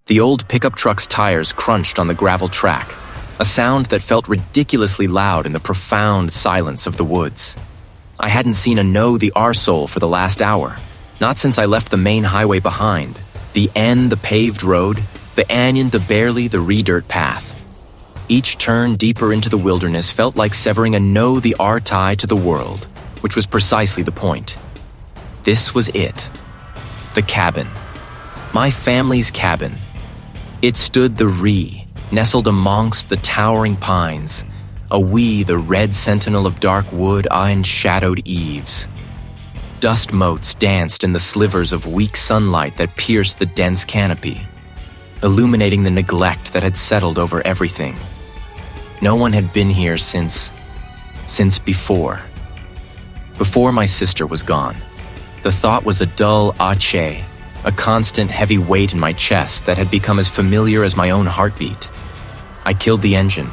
The old pickup truck's tires crunched on the gravel track, a sound that felt ridiculously loud in the profound silence of the woods. I hadn't seen a know the arsehole for the last hour, not since I left the main highway behind, the N, the paved road, the Anyon, the barely, the re-dirt path. Each turn deeper into the wilderness felt like severing a know the R tie to the world, which was precisely the point. This was it. The cabin. My family's cabin. It stood the Ree, nestled amongst the towering pines, a wee the red sentinel of dark wood and shadowed eaves. Dust motes danced in the slivers of weak sunlight that pierced the dense canopy, illuminating the neglect that had settled over everything. No one had been here since before. Before my sister was gone. The thought was a dull ache, a constant heavy weight in my chest that had become as familiar as my own heartbeat. I killed the engine.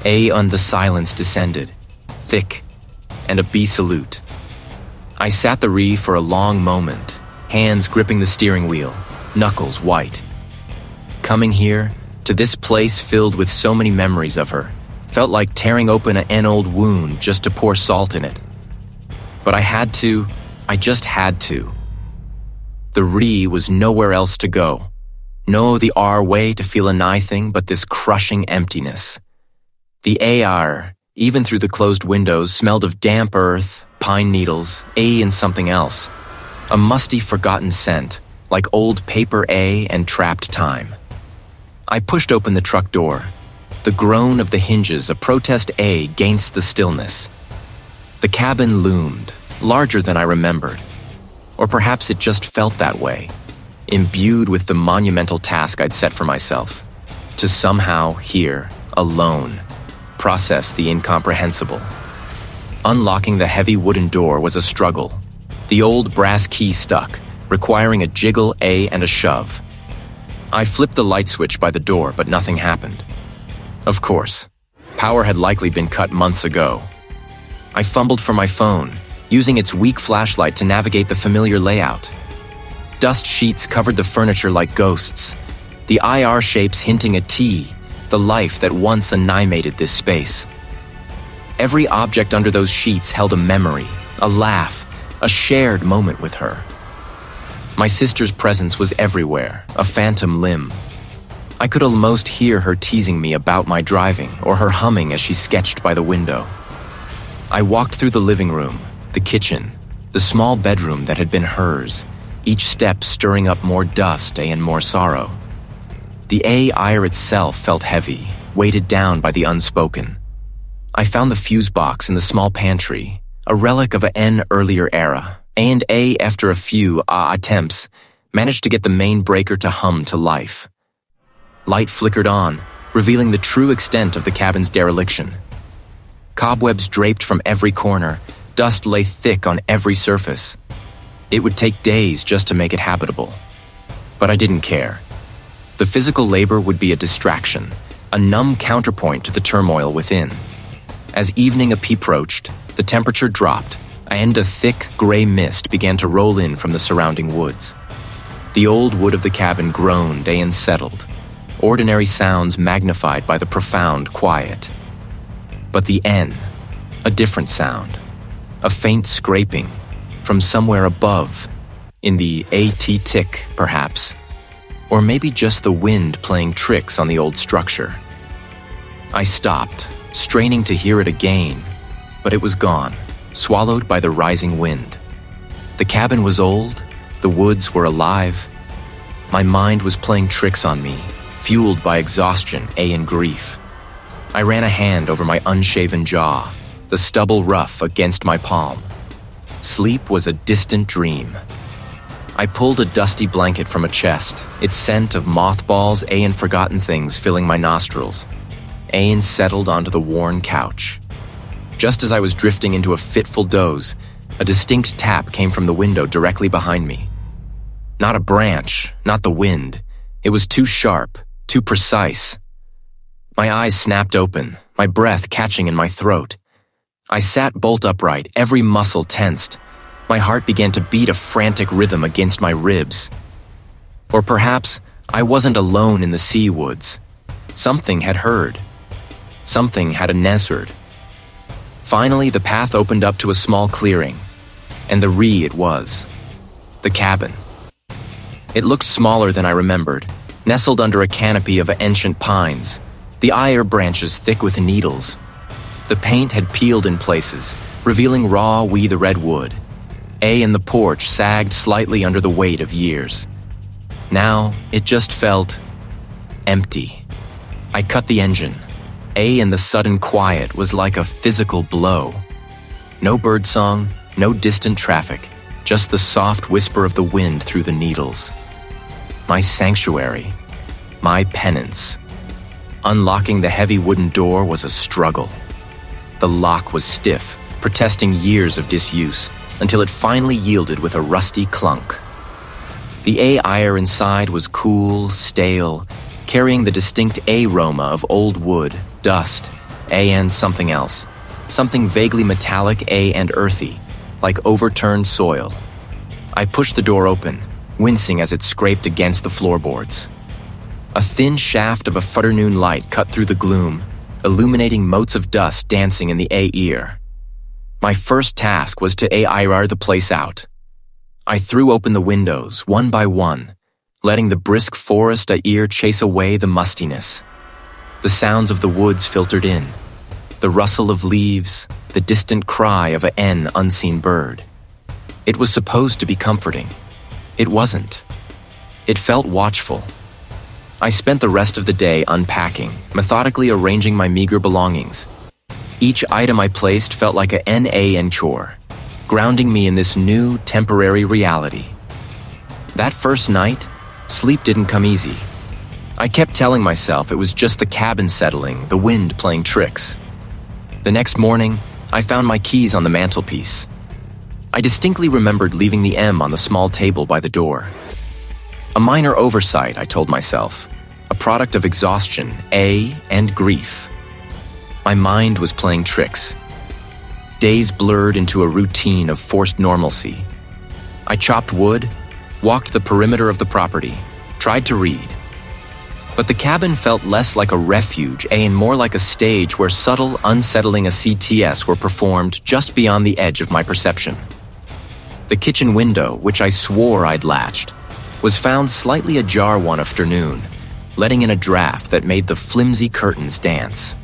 On the silence descended, thick, and a B salute. I sat the Ree for a long moment, hands gripping the steering wheel, knuckles white. Coming here, to this place filled with so many memories of her, felt like tearing open an old wound just to pour salt in it. But I just had to. The Ree was nowhere else to go. No the R way to feel a nigh thing but this crushing emptiness. The AR, even through the closed windows, smelled of damp earth, pine needles, and something else. A musty, forgotten scent, like old paper and trapped time. I pushed open the truck door. The groan of the hinges, a protest against the stillness. The cabin loomed, larger than I remembered. Or perhaps it just felt that way, imbued with the monumental task I'd set for myself, to somehow, here, alone, process the incomprehensible. Unlocking the heavy wooden door was a struggle. The old brass key stuck, requiring a jiggle, and a shove. I flipped the light switch by the door, but nothing happened. Of course, power had likely been cut months ago. I fumbled for my phone, using its weak flashlight to navigate the familiar layout. Dust sheets covered the furniture like ghosts, the IR shapes hinting a T, the life that once animated this space. Every object under those sheets held a memory, a laugh, a shared moment with her. My sister's presence was everywhere, a phantom limb. I could almost hear her teasing me about my driving or her humming as she sketched by the window. I walked through the living room, the kitchen, the small bedroom that had been hers, each step stirring up more dust and more sorrow. The ire itself felt heavy, weighted down by the unspoken. I found the fuse box in the small pantry, a relic of an earlier era, and after a few attempts, managed to get the main breaker to hum to life. Light flickered on, revealing the true extent of the cabin's dereliction. Cobwebs draped from every corner, dust lay thick on every surface. It would take days just to make it habitable. But I didn't care. The physical labor would be a distraction, a numb counterpoint to the turmoil within. As evening approached, the temperature dropped, and a thick gray mist began to roll in from the surrounding woods. The old wood of the cabin groaned and settled, ordinary sounds magnified by the profound quiet. But the N, a different sound, a faint scraping from somewhere above, in the AT tick, perhaps, or maybe just the wind playing tricks on the old structure. I stopped, straining to hear it again, but it was gone, swallowed by the rising wind. The cabin was old, the woods were alive. My mind was playing tricks on me, fueled by exhaustion and grief. I ran a hand over my unshaven jaw, the stubble rough against my palm. Sleep was a distant dream. I pulled a dusty blanket from a chest, its scent of mothballs and forgotten things filling my nostrils. Ayn settled onto the worn couch. Just as I was drifting into a fitful doze, a distinct tap came from the window directly behind me. Not a branch, not the wind. It was too sharp, too precise. My eyes snapped open, my breath catching in my throat. I sat bolt upright, every muscle tensed. My heart began to beat a frantic rhythm against my ribs. Or perhaps I wasn't alone in the sea woods. Something had heard. Something had a nestled. Finally, the path opened up to a small clearing, and it was. The cabin. It looked smaller than I remembered, nestled under a canopy of ancient pines, the ire branches thick with needles. The paint had peeled in places, revealing raw the red wood. And the porch sagged slightly under the weight of years. Now, it just felt empty. I cut the engine. And the sudden quiet was like a physical blow. No birdsong, no distant traffic, just the soft whisper of the wind through the needles. My sanctuary, my penance. Unlocking the heavy wooden door was a struggle. The lock was stiff, protesting years of disuse, until it finally yielded with a rusty clunk. The ire inside was cool, stale, carrying the distinct aroma of old wood, dust, and something else. Something vaguely metallic and earthy, like overturned soil. I pushed the door open, wincing as it scraped against the floorboards. A thin shaft of a afternoon light cut through the gloom, illuminating motes of dust dancing in the ear. My first task was to air the place out. I threw open the windows, one by one, letting the brisk forest ear chase away the mustiness. The sounds of the woods filtered in, the rustle of leaves, the distant cry of an unseen bird. It was supposed to be comforting. It wasn't. It felt watchful. I spent the rest of the day unpacking, methodically arranging my meager belongings. Each item I placed felt like a chore, grounding me in this new, temporary reality. That first night, sleep didn't come easy. I kept telling myself it was just the cabin settling, the wind playing tricks. The next morning, I found my keys on the mantelpiece. I distinctly remembered leaving the M on the small table by the door. A minor oversight, I told myself, a product of exhaustion, and grief. My mind was playing tricks. Days blurred into a routine of forced normalcy. I chopped wood, walked the perimeter of the property, tried to read. But the cabin felt less like a refuge and more like a stage where subtle, unsettling CTS were performed just beyond the edge of my perception. The kitchen window, which I swore I'd latched, was found slightly ajar one afternoon, letting in a draft that made the flimsy curtains dance.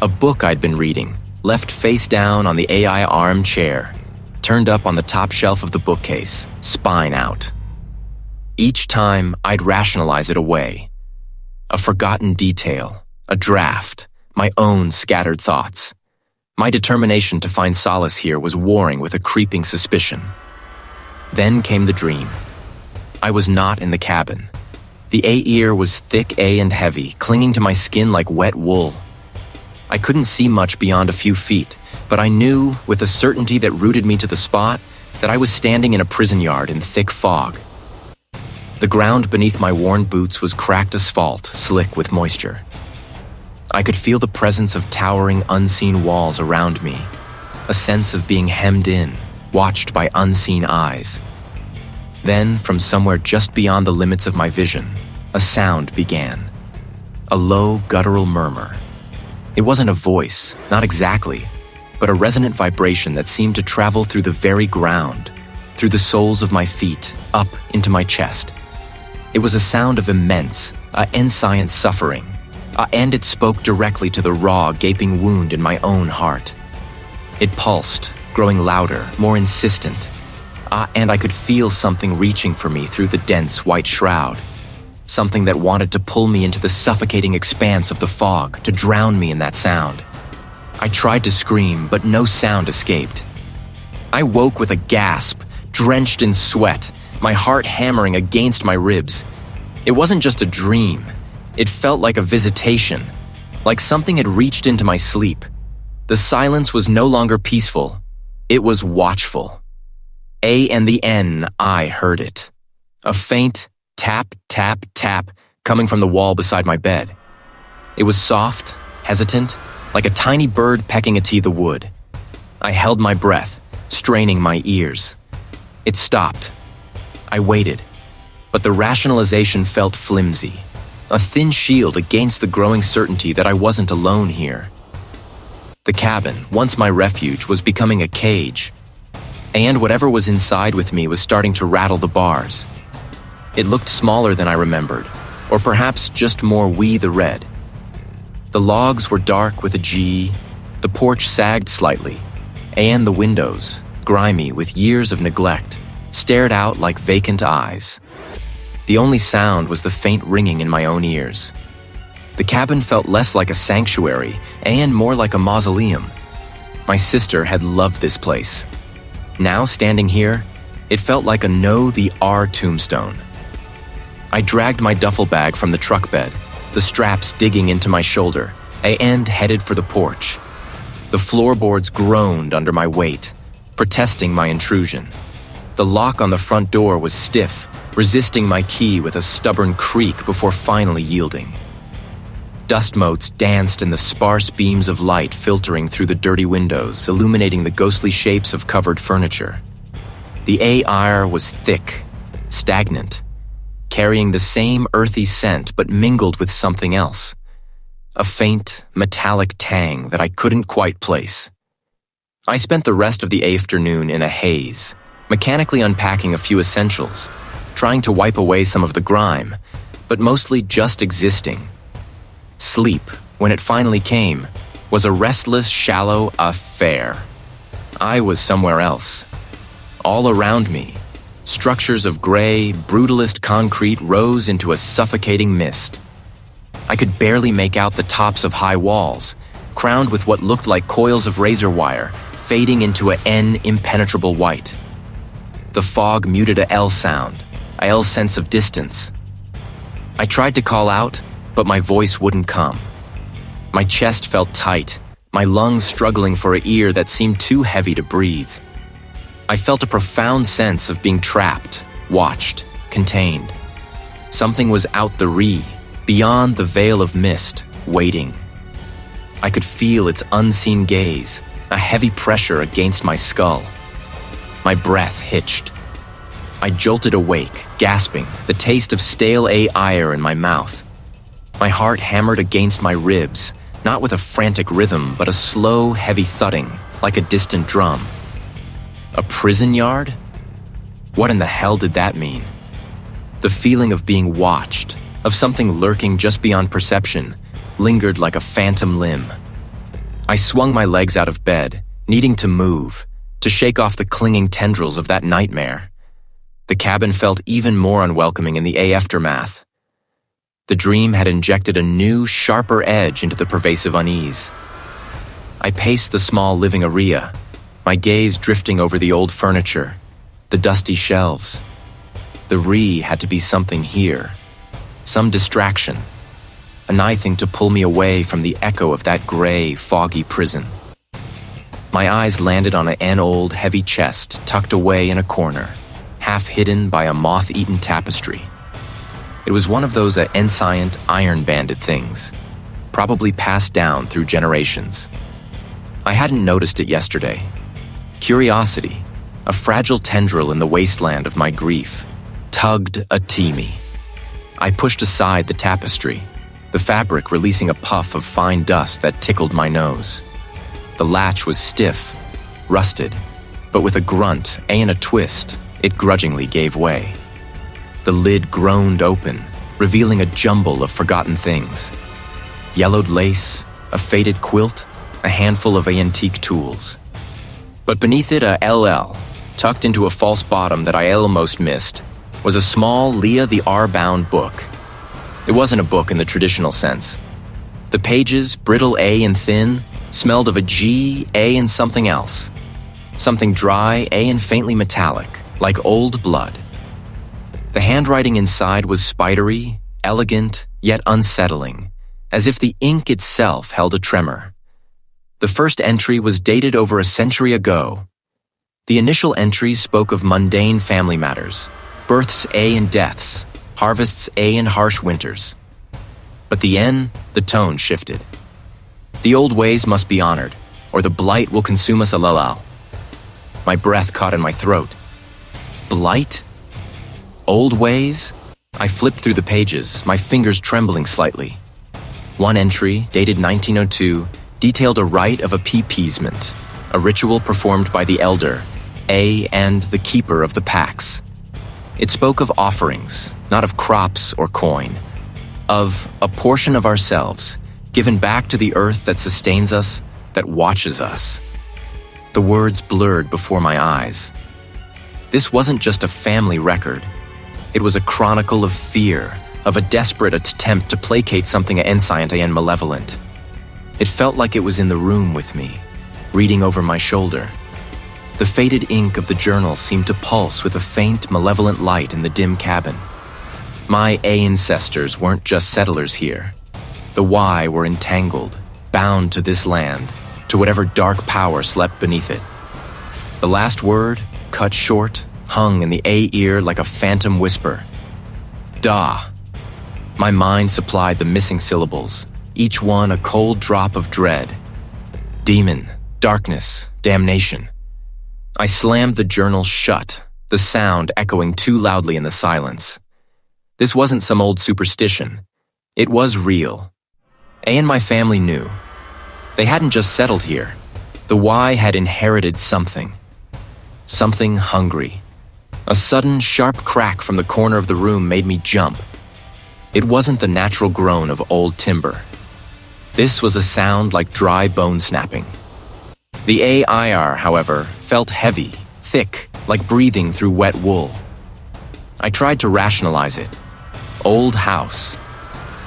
A book I'd been reading, left face down on the AI armchair, turned up on the top shelf of the bookcase, spine out. Each time, I'd rationalize it away. A forgotten detail, a draft, my own scattered thoughts. My determination to find solace here was warring with a creeping suspicion. Then came the dream. I was not in the cabin. The ear was thick and heavy, clinging to my skin like wet wool. I couldn't see much beyond a few feet, but I knew, with a certainty that rooted me to the spot, that I was standing in a prison yard in thick fog. The ground beneath my worn boots was cracked asphalt, slick with moisture. I could feel the presence of towering, unseen walls around me, a sense of being hemmed in, watched by unseen eyes. Then, from somewhere just beyond the limits of my vision, a sound began. A low, guttural murmur. It wasn't a voice, not exactly, but a resonant vibration that seemed to travel through the very ground, through the soles of my feet, up into my chest. It was a sound of immense, inscient suffering, and it spoke directly to the raw, gaping wound in my own heart. It pulsed, growing louder, more insistent, and I could feel something reaching for me through the dense white shroud. Something that wanted to pull me into the suffocating expanse of the fog, to drown me in that sound. I tried to scream, but no sound escaped. I woke with a gasp, drenched in sweat, my heart hammering against my ribs. It wasn't just a dream. It felt like a visitation, like something had reached into my sleep. The silence was no longer peaceful. It was watchful. And the N, I heard it. A faint tap, tap, tap coming from the wall beside my bed. It was soft, hesitant, like a tiny bird pecking at the wood. I held my breath, straining my ears. It stopped. I waited, but the rationalization felt flimsy, a thin shield against the growing certainty that I wasn't alone here. The cabin, once my refuge, was becoming a cage, and whatever was inside with me was starting to rattle the bars. It looked smaller than I remembered, or perhaps just more We the Red. The logs were dark with a G, the porch sagged slightly, and the windows, grimy with years of neglect, stared out like vacant eyes. The only sound was the faint ringing in my own ears. The cabin felt less like a sanctuary and more like a mausoleum. My sister had loved this place. Now, standing here, it felt like a Know the R tombstone. I dragged my duffel bag from the truck bed, the straps digging into my shoulder, and headed for the porch. The floorboards groaned under my weight, protesting my intrusion. The lock on the front door was stiff, resisting my key with a stubborn creak before finally yielding. Dust motes danced in the sparse beams of light filtering through the dirty windows, illuminating the ghostly shapes of covered furniture. The air was thick, stagnant, carrying the same earthy scent but mingled with something else. A faint, metallic tang that I couldn't quite place. I spent the rest of the afternoon in a haze, mechanically unpacking a few essentials, trying to wipe away some of the grime, but mostly just existing. Sleep, when it finally came, was a restless, shallow affair. I was somewhere else. All around me, structures of gray, brutalist concrete rose into a suffocating mist. I could barely make out the tops of high walls, crowned with what looked like coils of razor wire, fading into an impenetrable white. The fog muted a L sound, a L sense of distance. I tried to call out, but my voice wouldn't come. My chest felt tight, my lungs struggling for an ear that seemed too heavy to breathe. I felt a profound sense of being trapped, watched, contained. Something was out the beyond the veil of mist, waiting. I could feel its unseen gaze, a heavy pressure against my skull. My breath hitched. I jolted awake, gasping, the taste of stale air in my mouth. My heart hammered against my ribs, not with a frantic rhythm, but a slow, heavy thudding, like a distant drum. A prison yard? What in the hell did that mean? The feeling of being watched, of something lurking just beyond perception, lingered like a phantom limb. I swung my legs out of bed, needing to move, to shake off the clinging tendrils of that nightmare. The cabin felt even more unwelcoming in the aftermath. The dream had injected a new, sharper edge into the pervasive unease. I paced the small living area, my gaze drifting over the old furniture, the dusty shelves. The had to be something here, some distraction, a knifing to pull me away from the echo of that gray, foggy prison. My eyes landed on an old, heavy chest tucked away in a corner, half hidden by a moth-eaten tapestry. It was one of those ancient, iron-banded things, probably passed down through generations. I hadn't noticed it yesterday. Curiosity, a fragile tendril in the wasteland of my grief, tugged at me. I pushed aside the tapestry, the fabric releasing a puff of fine dust that tickled my nose. The latch was stiff, rusted, but with a grunt and a twist, it grudgingly gave way. The lid groaned open, revealing a jumble of forgotten things. Yellowed lace, a faded quilt, a handful of antique tools. But beneath it, a LL, tucked into a false bottom that I almost missed, was a small Leah the R-bound book. It wasn't a book in the traditional sense. The pages, brittle and thin, smelled of a G, and something else. Something dry, and faintly metallic, like old blood. The handwriting inside was spidery, elegant, yet unsettling, as if the ink itself held a tremor. The first entry was dated over a century ago. The initial entries spoke of mundane family matters, births and deaths, harvests and harsh winters. But the tone shifted. The old ways must be honored, or the blight will consume us alalal. My breath caught in my throat. Blight? Old ways? I flipped through the pages, my fingers trembling slightly. One entry, dated 1902, detailed a rite of appeasement, a ritual performed by the elder, and the keeper of the packs. It spoke of offerings, not of crops or coin, of a portion of ourselves, given back to the earth that sustains us, that watches us. The words blurred before my eyes. This wasn't just a family record. It was a chronicle of fear, of a desperate attempt to placate something inscient and malevolent. It felt like it was in the room with me, reading over my shoulder. The faded ink of the journal seemed to pulse with a faint, malevolent light in the dim cabin. My ancestors weren't just settlers here. The Y were entangled, bound to this land, to whatever dark power slept beneath it. The last word, cut short, hung in the A ear like a phantom whisper. Da. My mind supplied the missing syllables, each one a cold drop of dread. Demon, darkness, damnation. I slammed the journal shut, the sound echoing too loudly in the silence. This wasn't some old superstition. It was real. A and my family knew. They hadn't just settled here. The Y had inherited something. Something hungry. A sudden, sharp crack from the corner of the room made me jump. It wasn't the natural groan of old timber. This was a sound like dry bone snapping. The AIR, however, felt heavy, thick, like breathing through wet wool. I tried to rationalize it. Old house.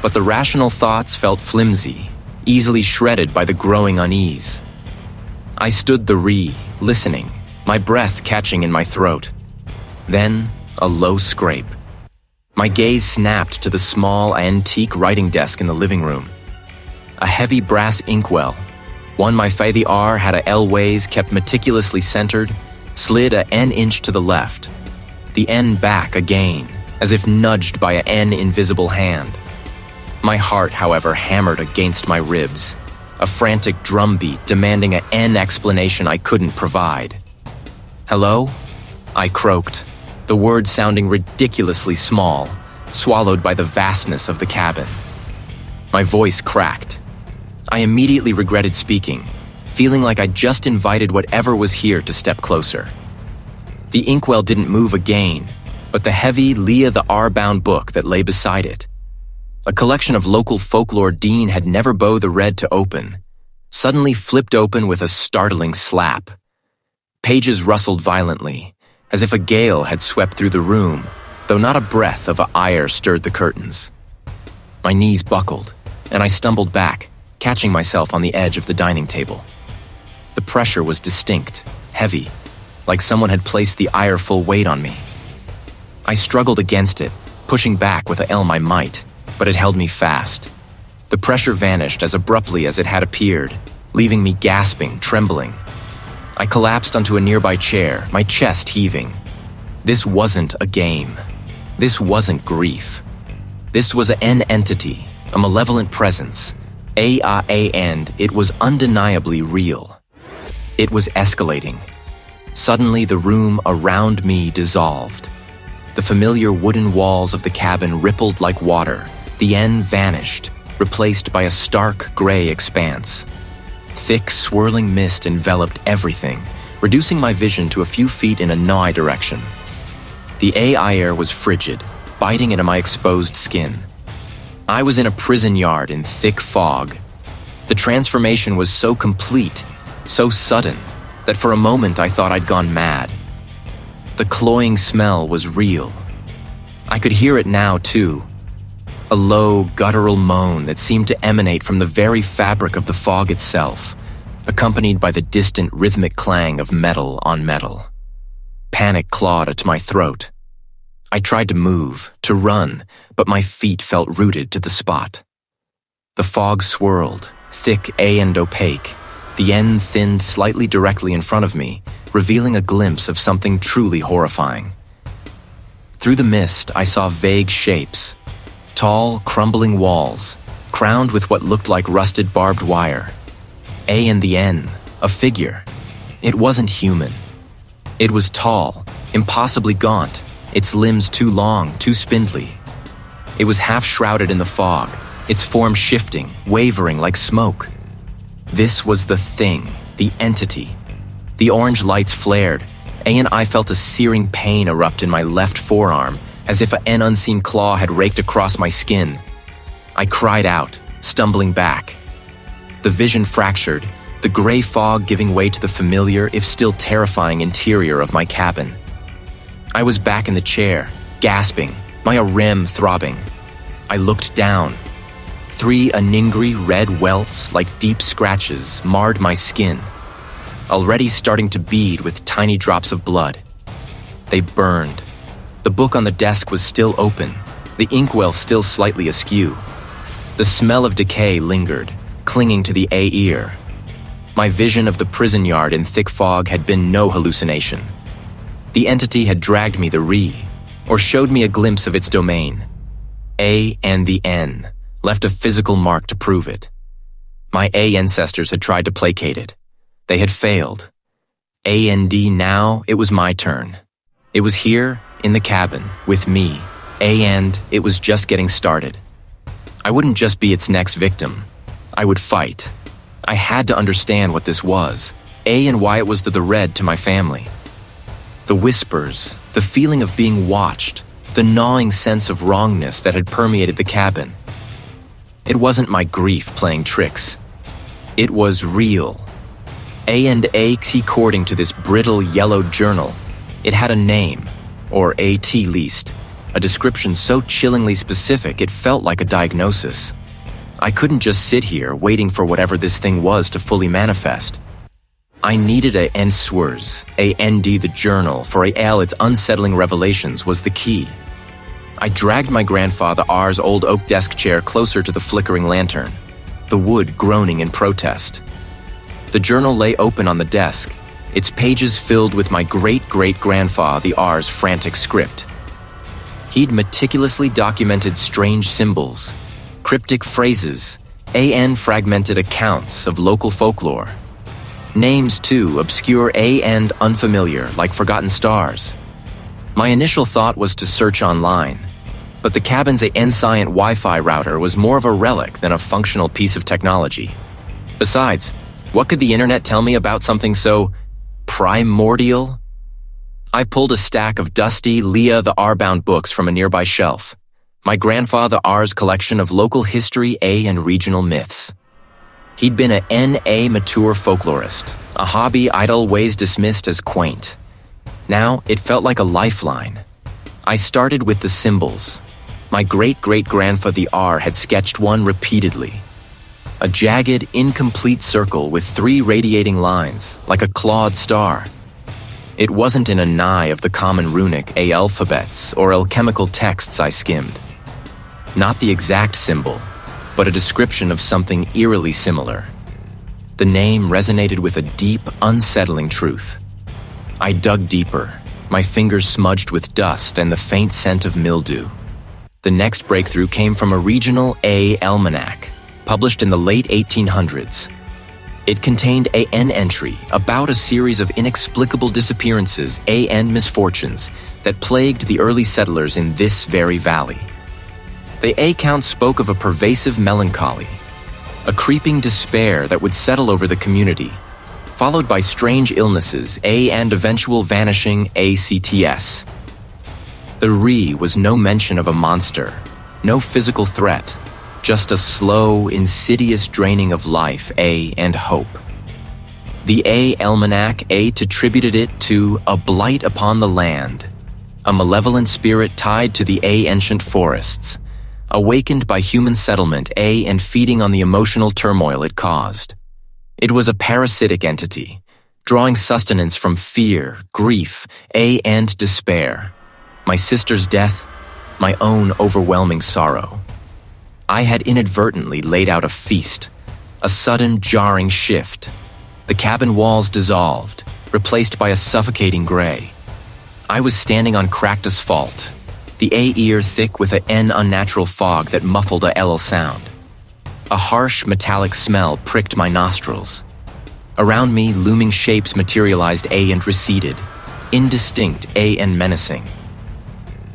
But the rational thoughts felt flimsy, easily shredded by the growing unease. I stood the listening, my breath catching in my throat. Then, a low scrape. My gaze snapped to the small, antique writing desk in the living room. A heavy brass inkwell, one my father R had a L ways kept meticulously centered, slid a N inch to the left. The N back again, as if nudged by an invisible hand. My heart, however, hammered against my ribs, a frantic drumbeat demanding an N explanation I couldn't provide. Hello? I croaked, the words sounding ridiculously small, swallowed by the vastness of the cabin. My voice cracked. I immediately regretted speaking, feeling like I'd just invited whatever was here to step closer. The inkwell didn't move again, but the heavy Leah the R-bound book that lay beside it. A collection of local folklore Dean had never bowed the red to open, suddenly flipped open with a startling slap. Pages rustled violently, as if a gale had swept through the room, though not a breath of ire stirred the curtains. My knees buckled, and I stumbled back, catching myself on the edge of the dining table. The pressure was distinct, heavy, like someone had placed the ireful weight on me. I struggled against it, pushing back with all my might, but it held me fast. The pressure vanished as abruptly as it had appeared, leaving me gasping, trembling. I collapsed onto a nearby chair, my chest heaving. This wasn't a game. This wasn't grief. This was an entity, a malevolent presence, and it was undeniably real. It was escalating. Suddenly, the room around me dissolved. The familiar wooden walls of the cabin rippled like water. The N vanished, replaced by a stark gray expanse. Thick, swirling mist enveloped everything, reducing my vision to a few feet in a nigh direction. The air was frigid, biting into my exposed skin. I was in a prison yard in thick fog. The transformation was so complete, so sudden, that for a moment I thought I'd gone mad. The cloying smell was real. I could hear it now, too. A low, guttural moan that seemed to emanate from the very fabric of the fog itself, accompanied by the distant rhythmic clang of metal on metal. Panic clawed at my throat. I tried to move, to run, but my feet felt rooted to the spot. The fog swirled, thick and opaque. The N thinned slightly directly in front of me, revealing a glimpse of something truly horrifying. Through the mist, I saw vague shapes. Tall, crumbling walls, crowned with what looked like rusted barbed wire. A and the N, a figure. It wasn't human. It was tall, impossibly gaunt, its limbs too long, too spindly, It was half shrouded in the fog, its form shifting, wavering like smoke. This was the thing, the entity. The orange lights flared, and I felt a searing pain erupt in my left forearm, as if an unseen claw had raked across my skin. I cried out, stumbling back. The vision fractured, the gray fog giving way to the familiar, if still terrifying, interior of my cabin. I was back in the chair, gasping, my rem throbbing. I looked down. 3 aningri red welts, like deep scratches, marred my skin, already starting to bead with tiny drops of blood. They burned. The book on the desk was still open, the inkwell still slightly askew. The smell of decay lingered, clinging to the ear. My vision of the prison yard in thick fog had been no hallucination. The entity had dragged me or showed me a glimpse of its domain. A and the N, left a physical mark to prove it. My ancestors had tried to placate it. They had failed. And now it was my turn. It was here, in the cabin, with me, and it was just getting started. I wouldn't just be its next victim. I would fight. I had to understand what this was, and why it was the red to my family. The whispers, the feeling of being watched, the gnawing sense of wrongness that had permeated the cabin. It wasn't my grief playing tricks. It was real. A according to this brittle yellow journal, it had a name, or at least, a description so chillingly specific it felt like a diagnosis. I couldn't just sit here waiting for whatever this thing was to fully manifest. I needed a enswers, the journal, for its unsettling revelations was the key. I dragged my grandfather R's old oak desk chair closer to the flickering lantern, the wood groaning in protest. The journal lay open on the desk, its pages filled with my great-great-grandfather R's frantic script. He'd meticulously documented strange symbols, cryptic phrases, and fragmented accounts of local folklore. Names, too, obscure and unfamiliar, like forgotten stars. My initial thought was to search online, but the cabin's Enscient Wi-Fi router was more of a relic than a functional piece of technology. Besides, what could the internet tell me about something so primordial? I pulled a stack of dusty Leah the R-bound books from a nearby shelf, my grandfather R's collection of local history and regional myths. He'd been a N.A. mature folklorist, a hobby idle ways dismissed as quaint. Now it felt like a lifeline. I started with the symbols. My great-great-grandfather R had sketched one repeatedly. A jagged, incomplete circle with 3 radiating lines, like a clawed star. It wasn't in a nigh of the common runic alphabets or alchemical texts I skimmed. Not the exact symbol, but a description of something eerily similar. The name resonated with a deep, unsettling truth. I dug deeper, my fingers smudged with dust and the faint scent of mildew. The next breakthrough came from a regional almanac, published in the late 1800s. It contained an entry about a series of inexplicable disappearances and misfortunes that plagued the early settlers in this very valley. The account spoke of a pervasive melancholy, a creeping despair that would settle over the community, followed by strange illnesses and eventual vanishing acts. The was no mention of a monster, no physical threat, just a slow, insidious draining of life and hope. The almanac attributed it to a blight upon the land, a malevolent spirit tied to the ancient forests, awakened by human settlement and feeding on the emotional turmoil it caused. It was a parasitic entity, drawing sustenance from fear, grief, and despair. My sister's death, my own overwhelming sorrow. I had inadvertently laid out a feast, a sudden jarring shift. The cabin walls dissolved, replaced by a suffocating gray. I was standing on cracked asphalt, the ear thick with an unnatural fog that muffled a L sound. A harsh, metallic smell pricked my nostrils. Around me, looming shapes materialized and receded, indistinct and menacing.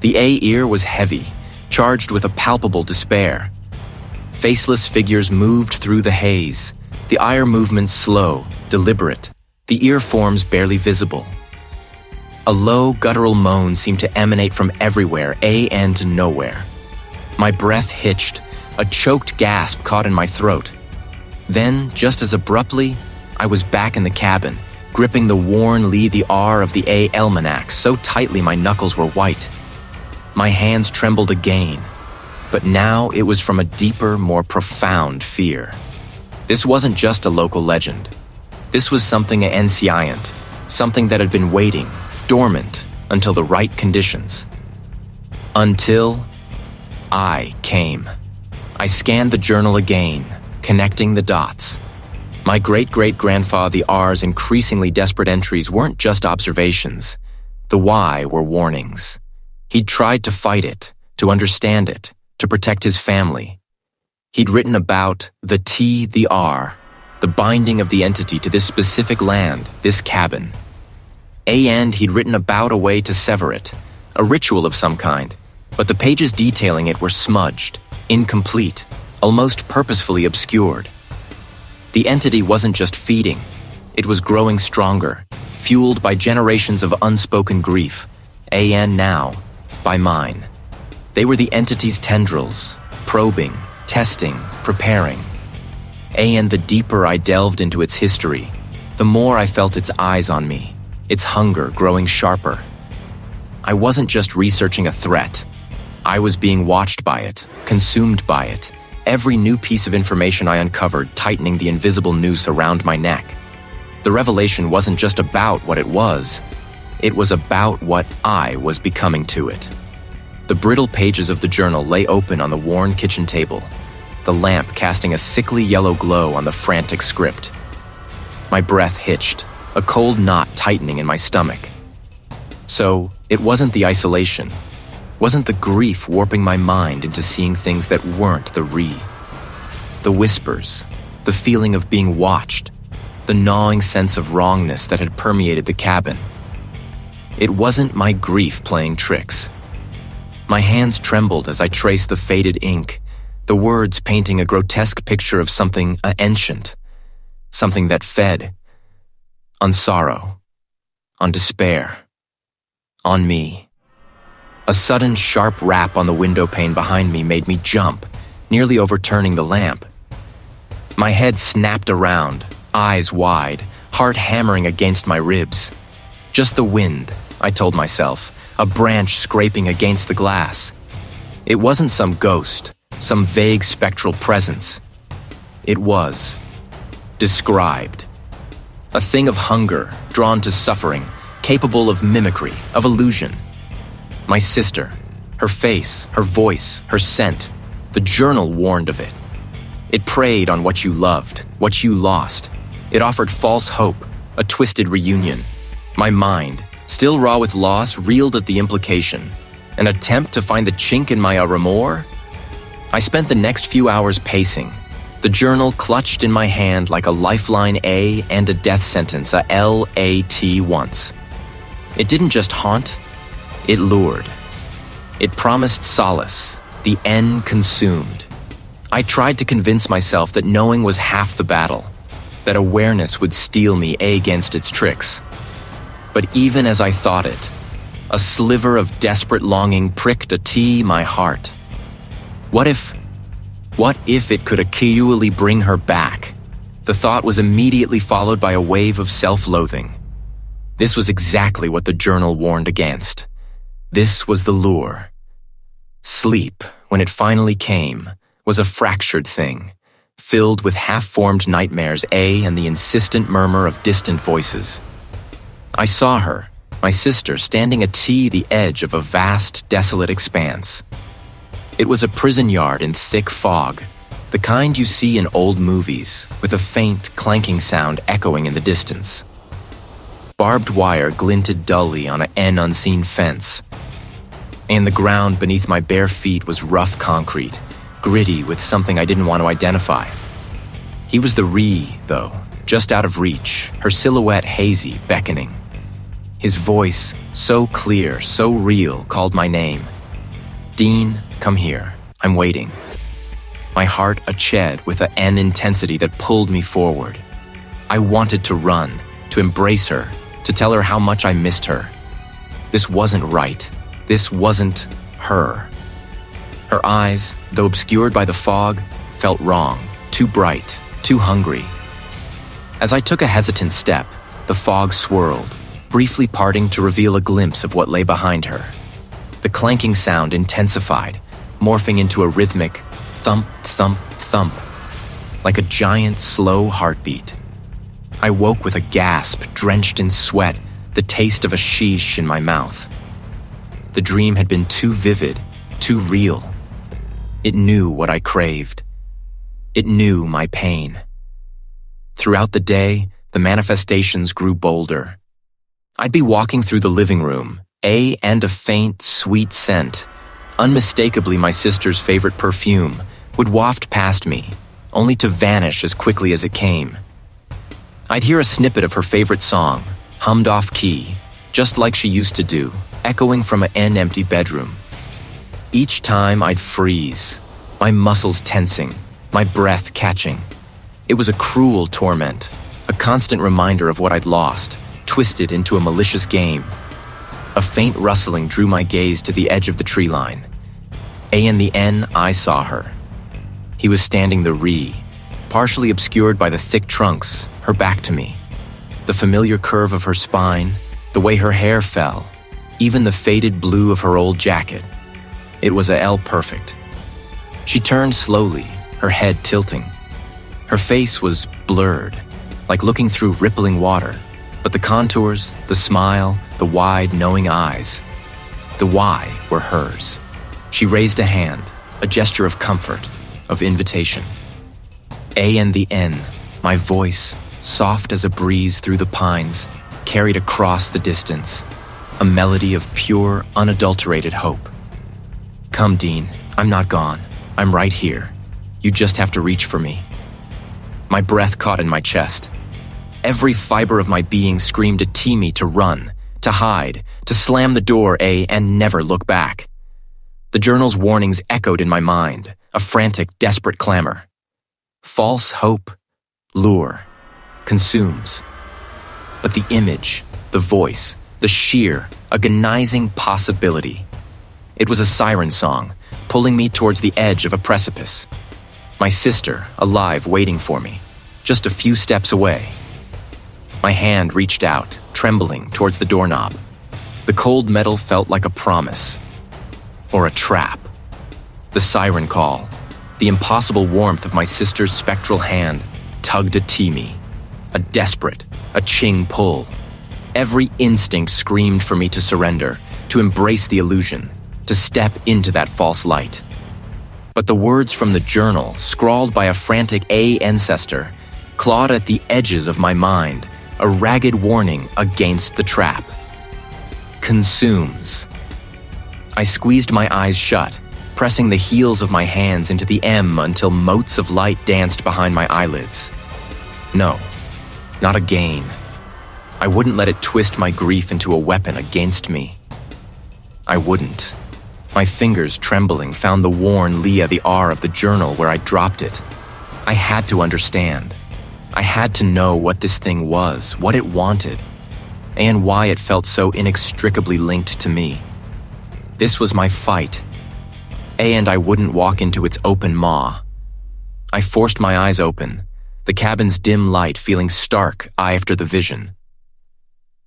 The ear was heavy, charged with a palpable despair. Faceless figures moved through the haze, the eye movements slow, deliberate, the ear forms barely visible. A low, guttural moan seemed to emanate from everywhere, and nowhere. My breath hitched, a choked gasp caught in my throat. Then, just as abruptly, I was back in the cabin, gripping the worn the R of the A almanac so tightly my knuckles were white. My hands trembled again, but now it was from a deeper, more profound fear. This wasn't just a local legend. This was something ancient, something that had been waiting, dormant, until the right conditions. Until I came. I scanned the journal again, connecting the dots. My great-great-grandfather the R's increasingly desperate entries weren't just observations. The why were warnings. He'd tried to fight it, to understand it, to protect his family. He'd written about the T, the R, the binding of the entity to this specific land, this cabin. And he'd written about a way to sever it, a ritual of some kind, but the pages detailing it were smudged, incomplete, almost purposefully obscured. The entity wasn't just feeding, it was growing stronger, fueled by generations of unspoken grief, and now, by mine. They were the entity's tendrils, probing, testing, preparing. And the deeper I delved into its history, the more I felt its eyes on me, its hunger growing sharper. I wasn't just researching a threat. I was being watched by it, consumed by it, every new piece of information I uncovered tightening the invisible noose around my neck. The revelation wasn't just about what it was about what I was becoming to it. The brittle pages of the journal lay open on the worn kitchen table, the lamp casting a sickly yellow glow on the frantic script. My breath hitched, a cold knot tightening in my stomach. So, it wasn't the isolation, wasn't the grief warping my mind into seeing things that weren't the whispers, the feeling of being watched, the gnawing sense of wrongness that had permeated the cabin. It wasn't my grief playing tricks. My hands trembled as I traced the faded ink, the words painting a grotesque picture of something ancient, something that fed on sorrow, on despair, on me. A sudden sharp rap on the window pane behind me made me jump, nearly overturning the lamp. My head snapped around, eyes wide, heart hammering against my ribs. Just the wind, I told myself, a branch scraping against the glass. It wasn't some ghost, some vague spectral presence. It was described. A thing of hunger, drawn to suffering, capable of mimicry, of illusion. My sister, her face, her voice, her scent, the journal warned of it. It preyed on what you loved, what you lost. It offered false hope, a twisted reunion. My mind, still raw with loss, reeled at the implication. An attempt to find the chink in my armor? I spent the next few hours pacing, the journal clutched in my hand like a lifeline A and a death sentence, a LAT once. It didn't just haunt, it lured. It promised solace, the N consumed. I tried to convince myself that knowing was half the battle, that awareness would steel me against its tricks. But even as I thought it, a sliver of desperate longing pricked my heart. What if it could actually bring her back? The thought was immediately followed by a wave of self-loathing. This was exactly what the journal warned against. This was the lure. Sleep, when it finally came, was a fractured thing, filled with half-formed nightmares, and the insistent murmur of distant voices. I saw her, my sister, standing at the edge of a vast, desolate expanse. It was a prison yard in thick fog, the kind you see in old movies, with a faint, clanking sound echoing in the distance. Barbed wire glinted dully on an unseen fence, and the ground beneath my bare feet was rough concrete, gritty with something I didn't want to identify. He was the though, just out of reach, her silhouette hazy, beckoning. His voice, so clear, so real, called my name. Dean, come here. I'm waiting. My heart a ched with an intensity that pulled me forward. I wanted to run, to embrace her, to tell her how much I missed her. This wasn't right. This wasn't her. Her eyes, though obscured by the fog, felt wrong, too bright, too hungry. As I took a hesitant step, the fog swirled, briefly parting to reveal a glimpse of what lay behind her. The clanking sound intensified, morphing into a rhythmic thump, thump, thump, like a giant, slow heartbeat. I woke with a gasp, drenched in sweat, the taste of a sheesh in my mouth. The dream had been too vivid, too real. It knew what I craved. It knew my pain. Throughout the day, the manifestations grew bolder. I'd be walking through the living room, and a faint, sweet scent, unmistakably my sister's favorite perfume, would waft past me, only to vanish as quickly as it came. I'd hear a snippet of her favorite song, hummed off key, just like she used to do, echoing from an empty bedroom. Each time I'd freeze, my muscles tensing, my breath catching. It was a cruel torment, a constant reminder of what I'd lost, twisted into a malicious game. A faint rustling drew my gaze to the edge of the tree line. In the N, I saw her. He was standing the re, partially obscured by the thick trunks, her back to me. The familiar curve of her spine, the way her hair fell, even the faded blue of her old jacket. It was a L perfect. She turned slowly, her head tilting. Her face was blurred, like looking through rippling water, but the contours, the smile, the wide, knowing eyes, the why were hers. She raised a hand, a gesture of comfort, of invitation. And the N, my voice, soft as a breeze through the pines, carried across the distance, a melody of pure, unadulterated hope. Come, Dean, I'm not gone. I'm right here. You just have to reach for me. My breath caught in my chest. Every fiber of my being screamed to tee me to run, to hide, to slam the door, and never look back. The journal's warnings echoed in my mind, a frantic, desperate clamor. False hope, lure, consumes. But the image, the voice, the sheer, agonizing possibility. It was a siren song, pulling me towards the edge of a precipice. My sister, alive, waiting for me, just a few steps away. My hand reached out, trembling, towards the doorknob. The cold metal felt like a promise. Or a trap. The siren call, the impossible warmth of my sister's spectral hand, tugged at me. A desperate, a ching pull. Every instinct screamed for me to surrender, to embrace the illusion, to step into that false light. But the words from the journal, scrawled by a frantic ancestor, clawed at the edges of my mind, a ragged warning against the trap. Consumes. I squeezed my eyes shut, pressing the heels of my hands into the M until motes of light danced behind my eyelids. No, not again. I wouldn't let it twist my grief into a weapon against me. I wouldn't. My fingers, trembling, found the worn Leah the R of the journal where I dropped it. I had to understand. I had to know what this thing was, what it wanted, and why it felt so inextricably linked to me. This was my fight, and I wouldn't walk into its open maw. I forced my eyes open, the cabin's dim light feeling stark after the vision.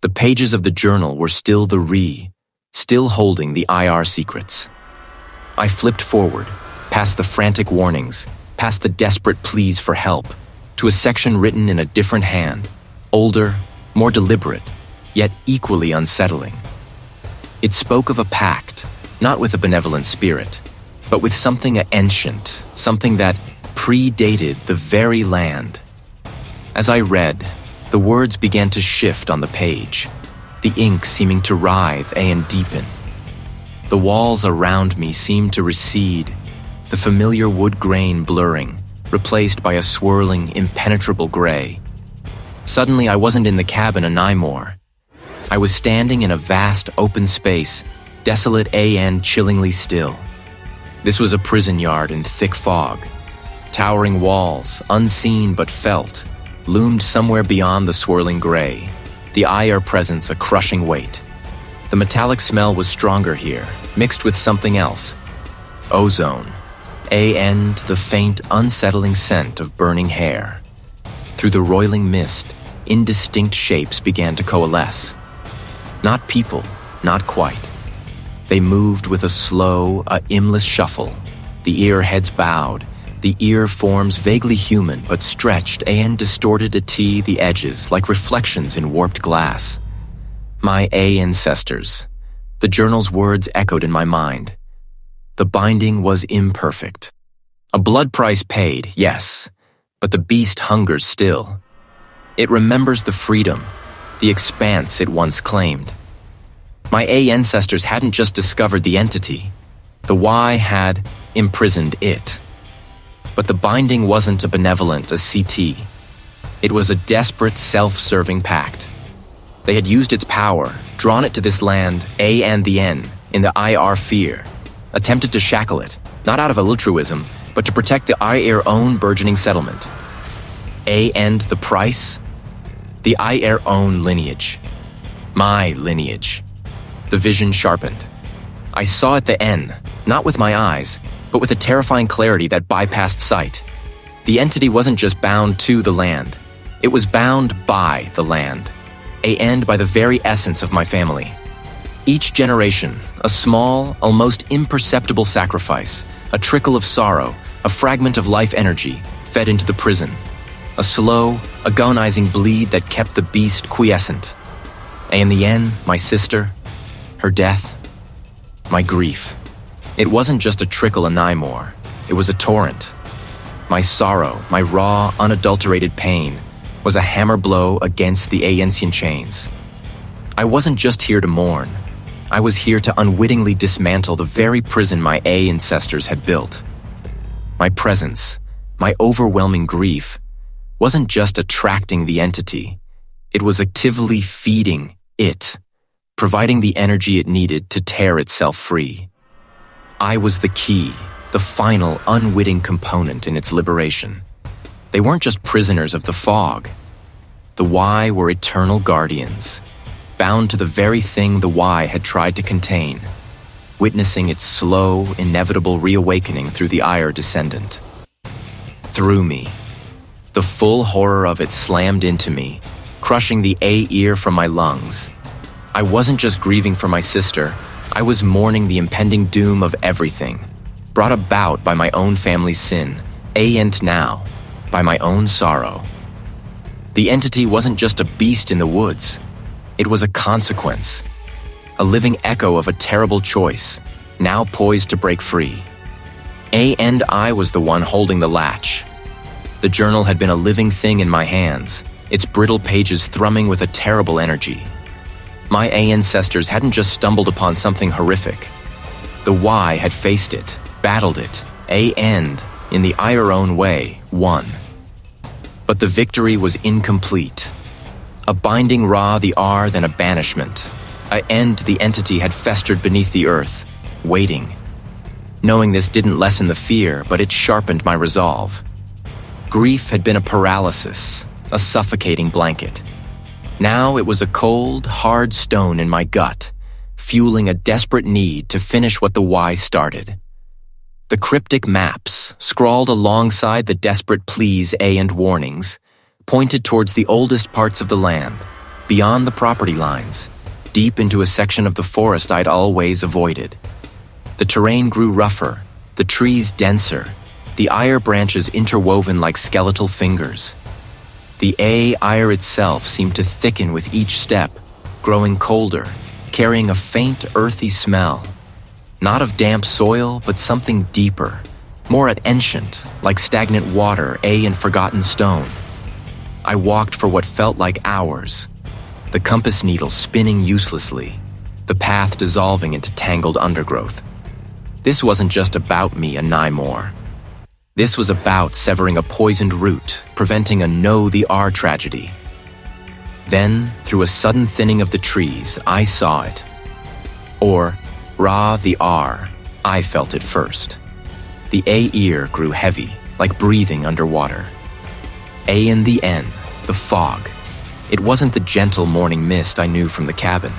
The pages of the journal were still the re, still holding the IR secrets. I flipped forward, past the frantic warnings, past the desperate pleas for help, to a section written in a different hand, older, more deliberate, yet equally unsettling. It spoke of a pact, not with a benevolent spirit, but with something ancient, something that predated the very land. As I read, the words began to shift on the page, the ink seeming to writhe and deepen. The walls around me seemed to recede, the familiar wood grain blurring, replaced by a swirling, impenetrable gray. Suddenly, I wasn't in the cabin anymore. I was standing in a vast open space, desolate and chillingly still. This was a prison yard in thick fog. Towering walls, unseen but felt, loomed somewhere beyond the swirling gray, the ire presence a crushing weight. The metallic smell was stronger here, mixed with something else. Ozone, and the faint, unsettling scent of burning hair. Through the roiling mist, indistinct shapes began to coalesce. Not people, not quite. They moved with a slow, aimless shuffle, the ear heads bowed, the ear forms vaguely human but stretched and distorted the edges like reflections in warped glass. My ancestors. The journal's words echoed in my mind. The binding was imperfect. A blood price paid, yes, but the beast hungers still. It remembers the freedom, the expanse it once claimed. My ancestors hadn't just discovered the entity. The Y had imprisoned it. But the binding wasn't a benevolent, a CT. It was a desperate, self-serving pact. They had used its power, drawn it to this land, A and the N, in the IR fear, attempted to shackle it, not out of altruism, but to protect the IR own burgeoning settlement. A and the price? The IR own lineage. My lineage. The vision sharpened. I saw at the N, not with my eyes, but with a terrifying clarity that bypassed sight. The entity wasn't just bound to the land. It was bound by the land. And by the very essence of my family. Each generation, a small, almost imperceptible sacrifice, a trickle of sorrow, a fragment of life energy, fed into the prison. A slow, agonizing bleed that kept the beast quiescent. And in the end, my sister, her death, my grief. It wasn't just a trickle anymore. It was a torrent. My sorrow, my raw, unadulterated pain, was a hammer blow against the ancient chains. I wasn't just here to mourn. I was here to unwittingly dismantle the very prison my ancestors had built. My presence, my overwhelming grief, wasn't just attracting the entity. It was actively feeding it, providing the energy it needed to tear itself free. I was the key, the final, unwitting component in its liberation. They weren't just prisoners of the fog. The Y were eternal guardians, bound to the very thing the Y had tried to contain, witnessing its slow, inevitable reawakening through the IR descendant. Through me. The full horror of it slammed into me, crushing the A ear from my lungs. I wasn't just grieving for my sister, I was mourning the impending doom of everything, brought about by my own family's sin, and now, by my own sorrow. The entity wasn't just a beast in the woods. It was a consequence, a living echo of a terrible choice, now poised to break free. And I was the one holding the latch. The journal had been a living thing in my hands, its brittle pages thrumming with a terrible energy. My ancestors hadn't just stumbled upon something horrific. The Y had faced it, battled it, and, in the IR own way, won. But the victory was incomplete. A binding raw the R than a banishment. The entity had festered beneath the earth, waiting. Knowing this didn't lessen the fear, but it sharpened my resolve. Grief had been a paralysis, a suffocating blanket. Now it was a cold, hard stone in my gut, fueling a desperate need to finish what the Y started. The cryptic maps, scrawled alongside the desperate pleas and warnings, pointed towards the oldest parts of the land, beyond the property lines, deep into a section of the forest I'd always avoided. The terrain grew rougher, the trees denser, the IR branches interwoven like skeletal fingers. The IR itself seemed to thicken with each step, growing colder, carrying a faint, earthy smell. Not of damp soil, but something deeper, more ancient, like stagnant water, and forgotten stone. I walked for what felt like hours, the compass needle spinning uselessly, the path dissolving into tangled undergrowth. This wasn't just about me anymore. This was about severing a poisoned root, preventing a Know the R tragedy. Then, through a sudden thinning of the trees, I saw it. Or, Ra the R, I felt it first. The A ear grew heavy, like breathing underwater. A and the N, the fog. It wasn't the gentle morning mist I knew from the cabin.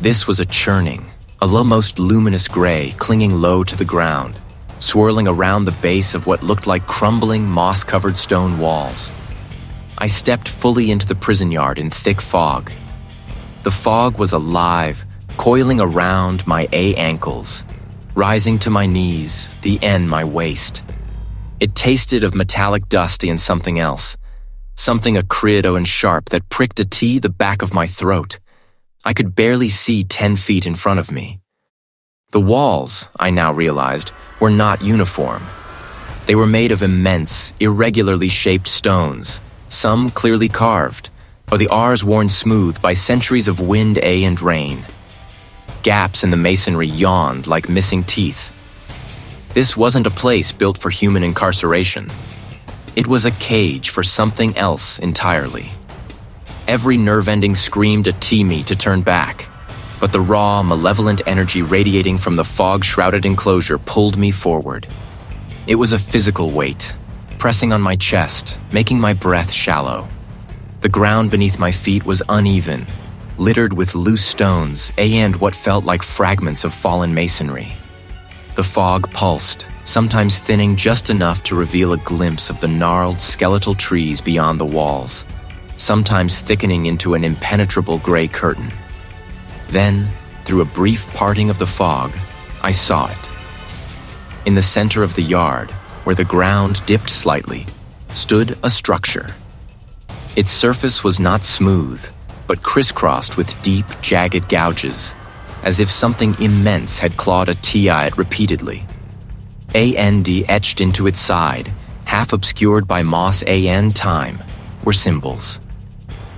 This was a churning, almost luminous gray clinging low to the ground, swirling around the base of what looked like crumbling, moss-covered stone walls. I stepped fully into the prison yard in thick fog. The fog was alive, coiling around my A ankles, rising to my knees, the N my waist. It tasted of metallic dust and something else, something acrid and sharp that pricked a T the back of my throat. I could barely see 10 feet in front of me. The walls, I now realized, were not uniform. They were made of immense, irregularly shaped stones, some clearly carved, or the R's worn smooth by centuries of wind and rain. Gaps in the masonry yawned like missing teeth. This wasn't a place built for human incarceration. It was a cage for something else entirely. Every nerve ending screamed at me to turn back, but the raw, malevolent energy radiating from the fog-shrouded enclosure pulled me forward. It was a physical weight, pressing on my chest, making my breath shallow. The ground beneath my feet was uneven, littered with loose stones and what felt like fragments of fallen masonry. The fog pulsed, sometimes thinning just enough to reveal a glimpse of the gnarled, skeletal trees beyond the walls, sometimes thickening into an impenetrable gray curtain. Then, through a brief parting of the fog, I saw it. In the center of the yard, where the ground dipped slightly, stood a structure. Its surface was not smooth, but crisscrossed with deep, jagged gouges, as if something immense had clawed a T at it repeatedly. AND etched into its side, half obscured by moss AN time, were symbols.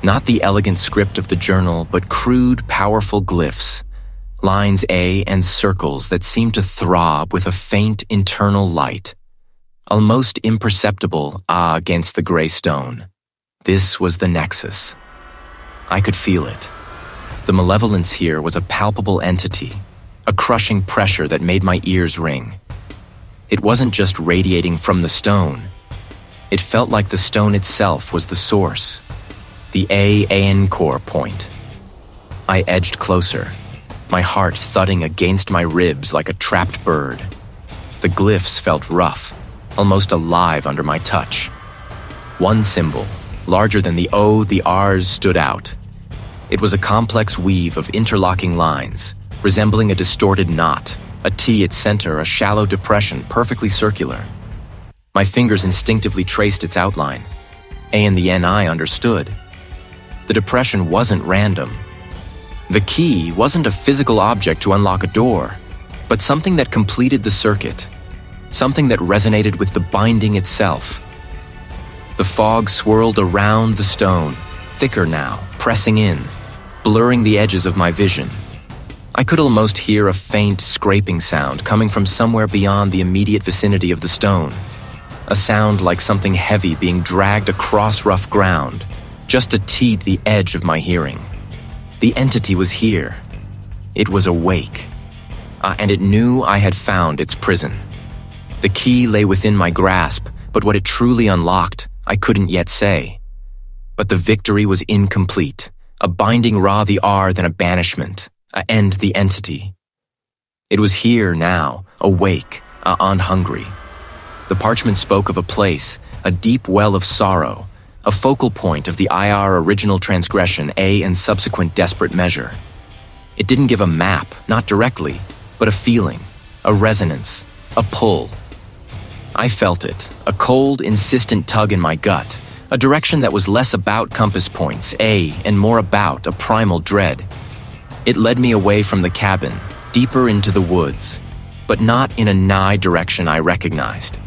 Not the elegant script of the journal, but crude, powerful glyphs, lines A and circles that seemed to throb with a faint internal light, almost imperceptible against the gray stone. This was the nexus. I could feel it. The malevolence here was a palpable entity, a crushing pressure that made my ears ring. It wasn't just radiating from the stone. It felt like the stone itself was the source, the anchor point. I edged closer, my heart thudding against my ribs like a trapped bird. The glyphs felt rough, almost alive under my touch. One symbol, larger than the O, the R's, stood out. It was a complex weave of interlocking lines, resembling a distorted knot, a T at center, a shallow depression perfectly circular. My fingers instinctively traced its outline. A and the N I understood. The depression wasn't random. The key wasn't a physical object to unlock a door, but something that completed the circuit, something that resonated with the binding itself. The fog swirled around the stone, thicker now, pressing in, blurring the edges of my vision. I could almost hear a faint scraping sound coming from somewhere beyond the immediate vicinity of the stone, a sound like something heavy being dragged across rough ground, just to teed the edge of my hearing. The entity was here. It was awake, and it knew I had found its prison. The key lay within my grasp, but what it truly unlocked, I couldn't yet say. But the victory was incomplete. A binding raw the R than a banishment, a end the entity. It was here now, awake, hungry. The parchment spoke of a place, a deep well of sorrow, a focal point of the IR original transgression, A and subsequent desperate measure. It didn't give a map, not directly, but a feeling, a resonance, a pull. I felt it, a cold, insistent tug in my gut, a direction that was less about compass points, A, and more about a primal dread. It led me away from the cabin, deeper into the woods, but not in a nigh direction I recognized.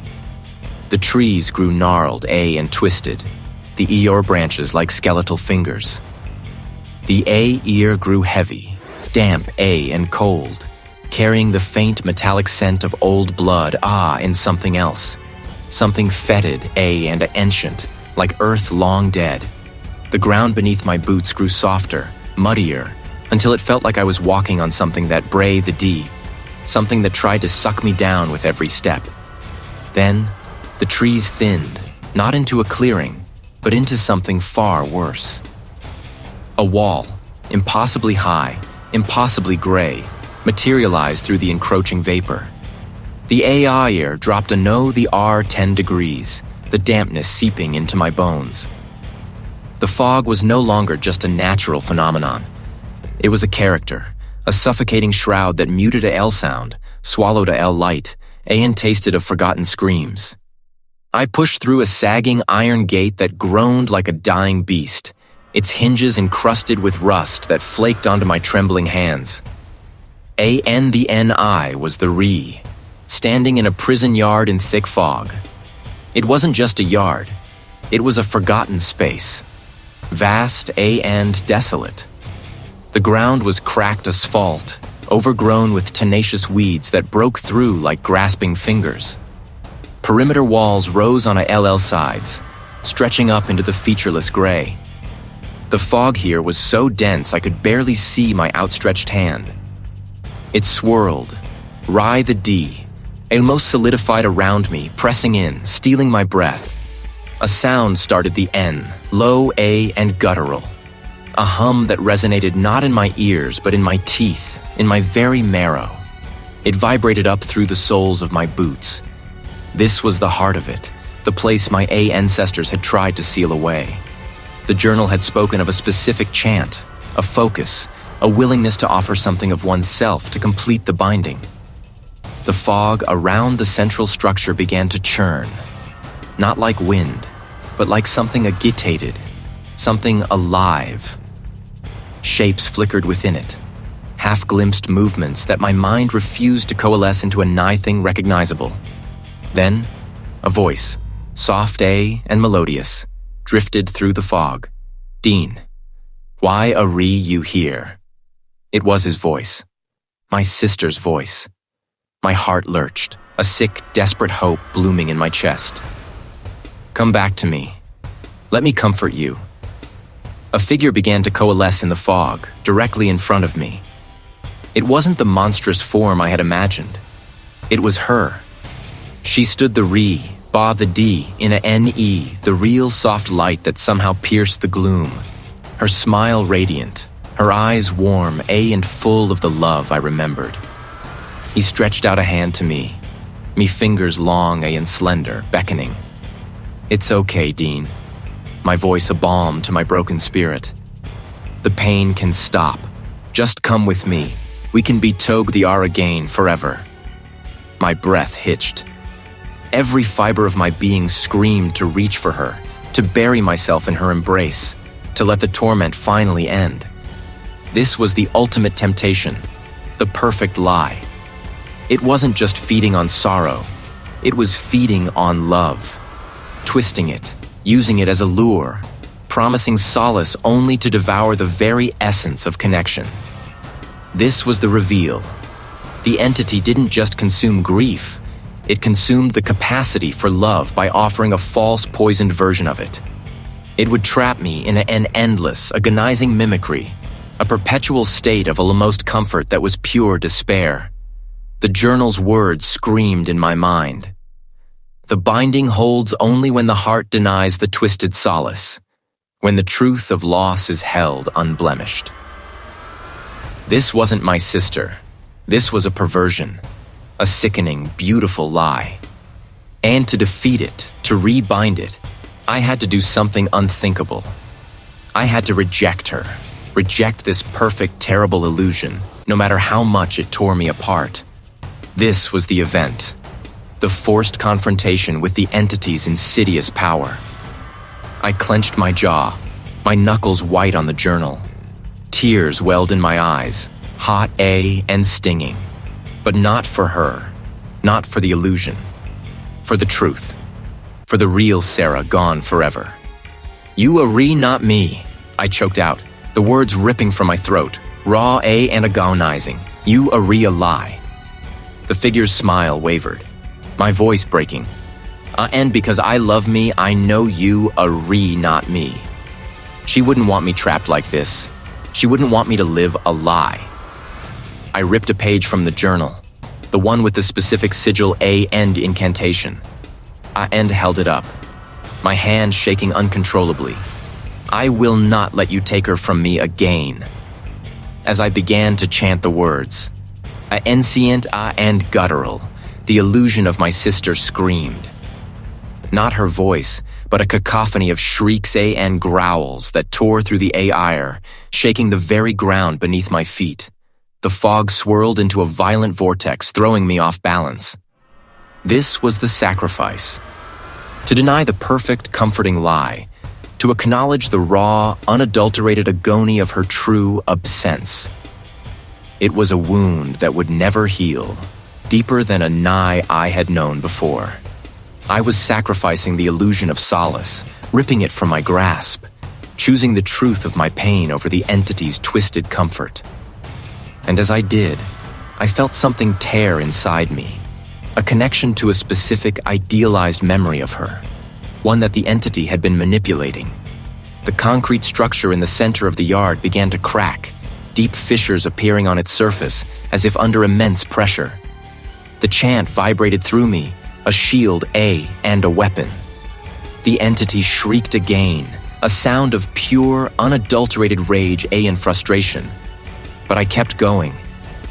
The trees grew gnarled, and twisted, the Eeyore branches like skeletal fingers. The A ear grew heavy, damp, and cold, carrying the faint metallic scent of old blood, and something else. Something fetid, and ancient, like earth long dead. The ground beneath my boots grew softer, muddier, until it felt like I was walking on something that breathed deep, something that tried to suck me down with every step. Then, the trees thinned, not into a clearing, but into something far worse. A wall, impossibly high, impossibly gray, materialized through the encroaching vapor. The AI air dropped a no the R 10 degrees, the dampness seeping into my bones. The fog was no longer just a natural phenomenon. It was a character, a suffocating shroud that muted a L sound, swallowed a L light, and tasted of forgotten screams. I pushed through a sagging iron gate that groaned like a dying beast, its hinges encrusted with rust that flaked onto my trembling hands. The N.I. was the Re, standing in a prison yard in thick fog. It wasn't just a yard, it was a forgotten space, vast and desolate. The ground was cracked asphalt, overgrown with tenacious weeds that broke through like grasping fingers. Perimeter walls rose on LL sides, stretching up into the featureless gray. The fog here was so dense I could barely see my outstretched hand. It swirled, Rye the D, almost solidified around me, pressing in, stealing my breath. A sound started the N, low A and guttural. A hum that resonated not in my ears but in my teeth, in my very marrow. It vibrated up through the soles of my boots. This was the heart of it, the place my A ancestors had tried to seal away. The journal had spoken of a specific chant, a focus, a willingness to offer something of oneself to complete the binding. The fog around the central structure began to churn, not like wind, but like something agitated, something alive. Shapes flickered within it, half-glimpsed movements that my mind refused to coalesce into a nigh thing recognizable. Then, a voice, soft A and melodious, drifted through the fog. Dean, why are you here? It was his voice, my sister's voice. My heart lurched, a sick, desperate hope blooming in my chest. Come back to me. Let me comfort you. A figure began to coalesce in the fog, directly in front of me. It wasn't the monstrous form I had imagined. It was her. She stood the Re, Ba the D, in a N.E., the real soft light that somehow pierced the gloom. Her smile radiant, her eyes warm, and full of the love I remembered. He stretched out a hand to me fingers long and slender, beckoning. It's okay, Dean. My voice a balm to my broken spirit. The pain can stop. Just come with me. We can be Tog the R again forever. My breath hitched. Every fiber of my being screamed to reach for her, to bury myself in her embrace, to let the torment finally end. This was the ultimate temptation, the perfect lie. It wasn't just feeding on sorrow, it was feeding on love, twisting it, using it as a lure, promising solace only to devour the very essence of connection. This was the reveal. The entity didn't just consume grief, it consumed the capacity for love by offering a false, poisoned version of it. It would trap me in an endless, agonizing mimicry, a perpetual state of almost comfort that was pure despair. The journal's words screamed in my mind. The binding holds only when the heart denies the twisted solace, when the truth of loss is held unblemished. This wasn't my sister. This was a perversion, a sickening, beautiful lie. And to defeat it, to rebind it, I had to do something unthinkable. I had to reject her, reject this perfect, terrible illusion, no matter how much it tore me apart. This was the event, the forced confrontation with the entity's insidious power. I clenched my jaw, my knuckles white on the journal. Tears welled in my eyes, hot and stinging. But not for her, not for the illusion, for the truth, for the real Sarah gone forever. You a not me, I choked out, the words ripping from my throat, raw and agonizing. You a lie. The figure's smile wavered, my voice breaking. And because I love me, I know you a not me. She wouldn't want me trapped like this. She wouldn't want me to live a lie. I ripped a page from the journal, the one with the specific sigil A and incantation. and held it up, my hand shaking uncontrollably. "I will not let you take her from me again." As I began to chant the words, ancient and guttural, the illusion of my sister screamed. Not her voice, but a cacophony of shrieks and growls that tore through the air, shaking the very ground beneath my feet. The fog swirled into a violent vortex, throwing me off balance. This was the sacrifice. To deny the perfect, comforting lie, to acknowledge the raw, unadulterated agony of her true absence. It was a wound that would never heal, deeper than a nigh I had known before. I was sacrificing the illusion of solace, ripping it from my grasp, choosing the truth of my pain over the entity's twisted comfort. And as I did, I felt something tear inside me, a connection to a specific idealized memory of her, one that the entity had been manipulating. The concrete structure in the center of the yard began to crack, deep fissures appearing on its surface as if under immense pressure. The chant vibrated through me, a shield, and a weapon. The entity shrieked again, a sound of pure, unadulterated rage, and frustration. But I kept going,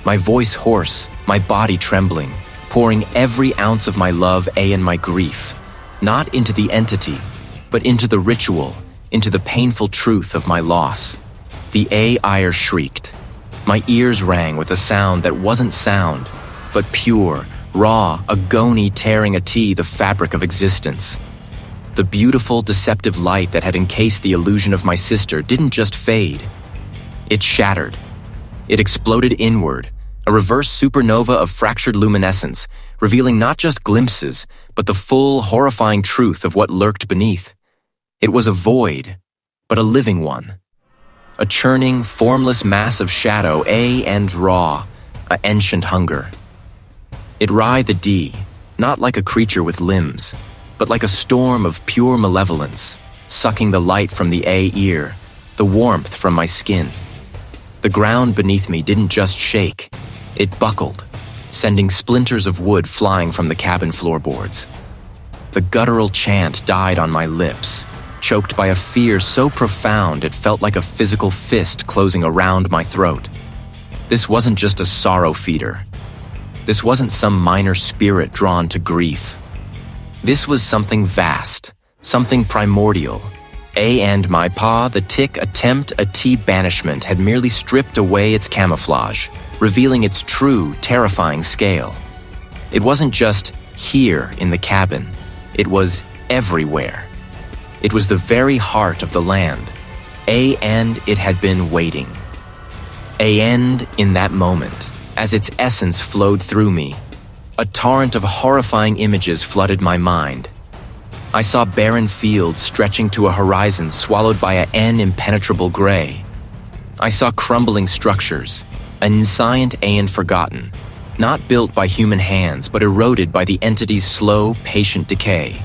my voice hoarse, my body trembling, pouring every ounce of my love, and my grief, not into the entity, but into the ritual, into the painful truth of my loss. The ire shrieked. My ears rang with a sound that wasn't sound, but pure, raw agony tearing the fabric of existence. The beautiful, deceptive light that had encased the illusion of my sister didn't just fade. It shattered. It exploded inward, a reverse supernova of fractured luminescence, revealing not just glimpses, but the full, horrifying truth of what lurked beneath. It was a void, but a living one. A churning, formless mass of shadow, and raw, a ancient hunger. It writhed, not like a creature with limbs, but like a storm of pure malevolence, sucking the light from the ear, the warmth from my skin. The ground beneath me didn't just shake, it buckled, sending splinters of wood flying from the cabin floorboards. The guttural chant died on my lips, choked by a fear so profound it felt like a physical fist closing around my throat. This wasn't just a sorrow feeder. This wasn't some minor spirit drawn to grief. This was something vast, something primordial. And my the tick attempt banishment had merely stripped away its camouflage, revealing its true, terrifying scale. It wasn't just here in the cabin. It was everywhere. It was the very heart of the land. And it had been waiting. And in that moment, as its essence flowed through me, a torrent of horrifying images flooded my mind. I saw barren fields stretching to a horizon swallowed by an impenetrable gray. I saw crumbling structures, inscient and forgotten, not built by human hands but eroded by the entity's slow, patient decay.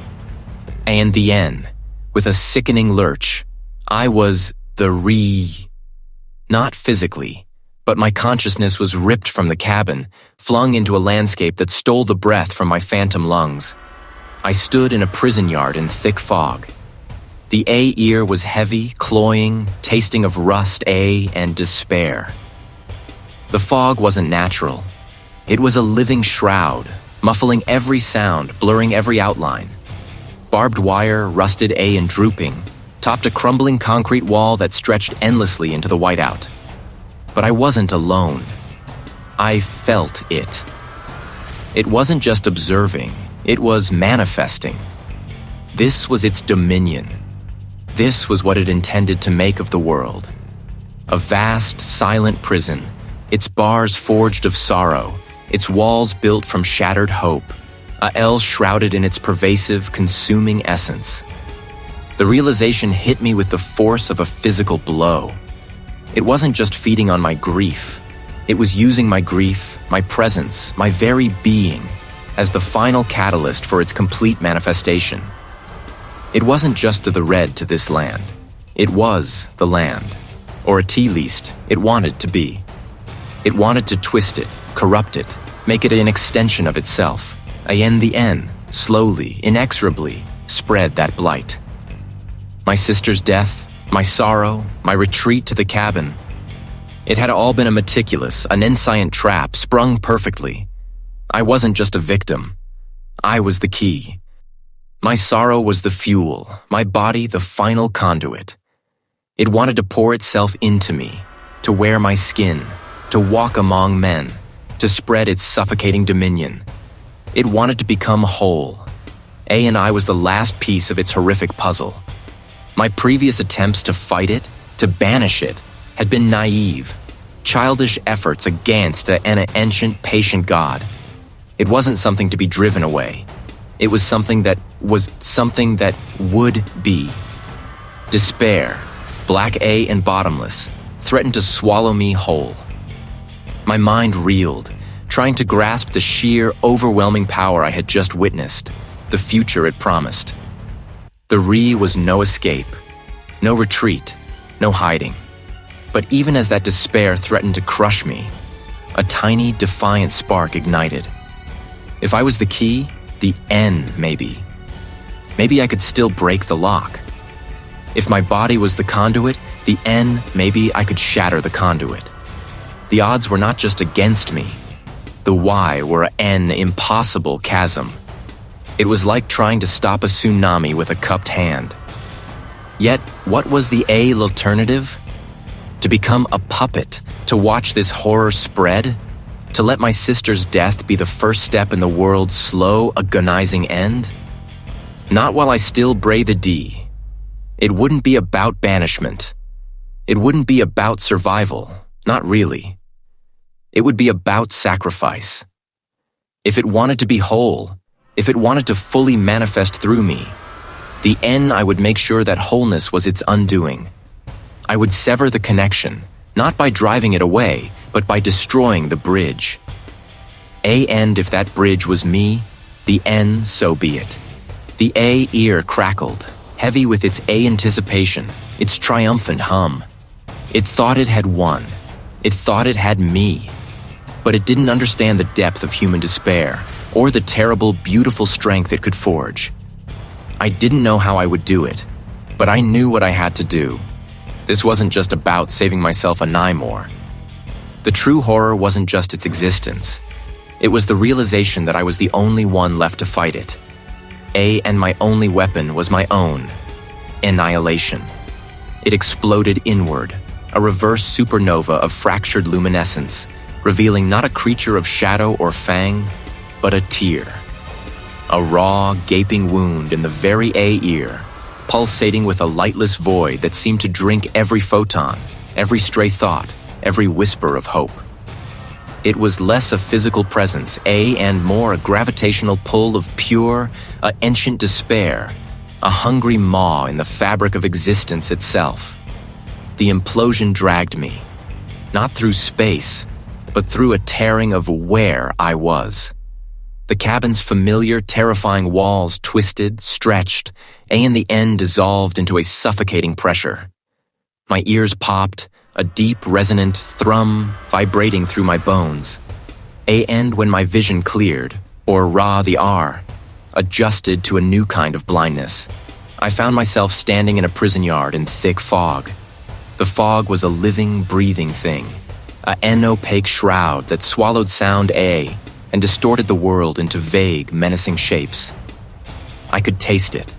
And the end, with a sickening lurch, I was not physically, but my consciousness was ripped from the cabin, flung into a landscape that stole the breath from my phantom lungs. I stood in a prison yard in thick fog. The ear was heavy, cloying, tasting of rust, and despair. The fog wasn't natural. It was a living shroud, muffling every sound, blurring every outline. Barbed wire, rusted and drooping, topped a crumbling concrete wall that stretched endlessly into the whiteout. But I wasn't alone. I felt it. It wasn't just observing. It was manifesting. This was its dominion. This was what it intended to make of the world. A vast, silent prison, its bars forged of sorrow, its walls built from shattered hope, a L shrouded in its pervasive, consuming essence. The realization hit me with the force of a physical blow. It wasn't just feeding on my grief. It was using my grief, my presence, my very being, as the final catalyst for its complete manifestation. It wasn't just to the red to this land. It was the land, or at least, it wanted to be. It wanted to twist it, corrupt it, make it an extension of itself, the N, slowly, inexorably, spread that blight. My sister's death, my sorrow, my retreat to the cabin. It had all been a meticulous, an inscient trap sprung perfectly. I wasn't just a victim. I was the key. My sorrow was the fuel, my body the final conduit. It wanted to pour itself into me, to wear my skin, to walk among men, to spread its suffocating dominion. It wanted to become whole. A and I was the last piece of its horrific puzzle. My previous attempts to fight it, to banish it, had been naive, childish efforts against an ancient, patient god. It wasn't something to be driven away. It was something that would be. Despair, black A and bottomless, threatened to swallow me whole. My mind reeled, trying to grasp the sheer, overwhelming power I had just witnessed, the future it promised. The Re was no escape, no retreat, no hiding. But even as that despair threatened to crush me, a tiny, defiant spark ignited. If I was the key, the N maybe. Maybe I could still break the lock. If my body was the conduit, the N, maybe I could shatter the conduit. The odds were not just against me. The Y were an impossible chasm. It was like trying to stop a tsunami with a cupped hand. Yet, what was the A alternative? To become a puppet, to watch this horror spread? To let my sister's death be the first step in the world's slow, agonizing end? Not while I still breathe a D. It wouldn't be about banishment. It wouldn't be about survival, not really. It would be about sacrifice. If it wanted to be whole, if it wanted to fully manifest through me, the N, I would make sure that wholeness was its undoing. I would sever the connection, not by driving it away, but by destroying the bridge. A end if that bridge was me, the N, so be it. The A ear crackled, heavy with its A anticipation, its triumphant hum. It thought it had won. It thought it had me. But it didn't understand the depth of human despair, or the terrible, beautiful strength it could forge. I didn't know how I would do it, but I knew what I had to do. This wasn't just about saving myself a Nymore. The true horror wasn't just its existence. It was the realization that I was the only one left to fight it. And my only weapon was my own. Annihilation. It exploded inward, a reverse supernova of fractured luminescence, revealing not a creature of shadow or fang, but a tear. A raw, gaping wound in the very A ear, pulsating with a lightless void that seemed to drink every photon, every stray thought, every whisper of hope. It was less a physical presence, and more a gravitational pull of pure, ancient despair, a hungry maw in the fabric of existence itself. The implosion dragged me, not through space, but through a tearing of where I was. The cabin's familiar, terrifying walls twisted, stretched, and in the end dissolved into a suffocating pressure. My ears popped, a deep, resonant thrum vibrating through my bones. And when my vision cleared, or Ra the R, adjusted to a new kind of blindness, I found myself standing in a prison yard in thick fog. The fog was a living, breathing thing, an opaque shroud that swallowed sound and distorted the world into vague, menacing shapes. I could taste it,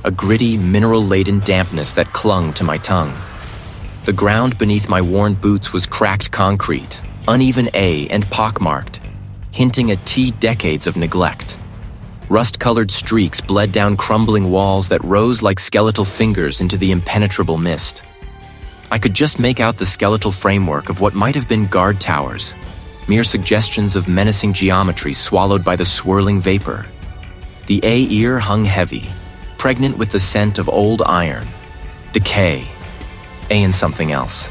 a gritty, mineral-laden dampness that clung to my tongue. The ground beneath my worn boots was cracked concrete, uneven and pockmarked, hinting at decades of neglect. Rust-colored streaks bled down crumbling walls that rose like skeletal fingers into the impenetrable mist. I could just make out the skeletal framework of what might have been guard towers, mere suggestions of menacing geometry swallowed by the swirling vapor. The A ear hung heavy, pregnant with the scent of old iron, decay, and something else.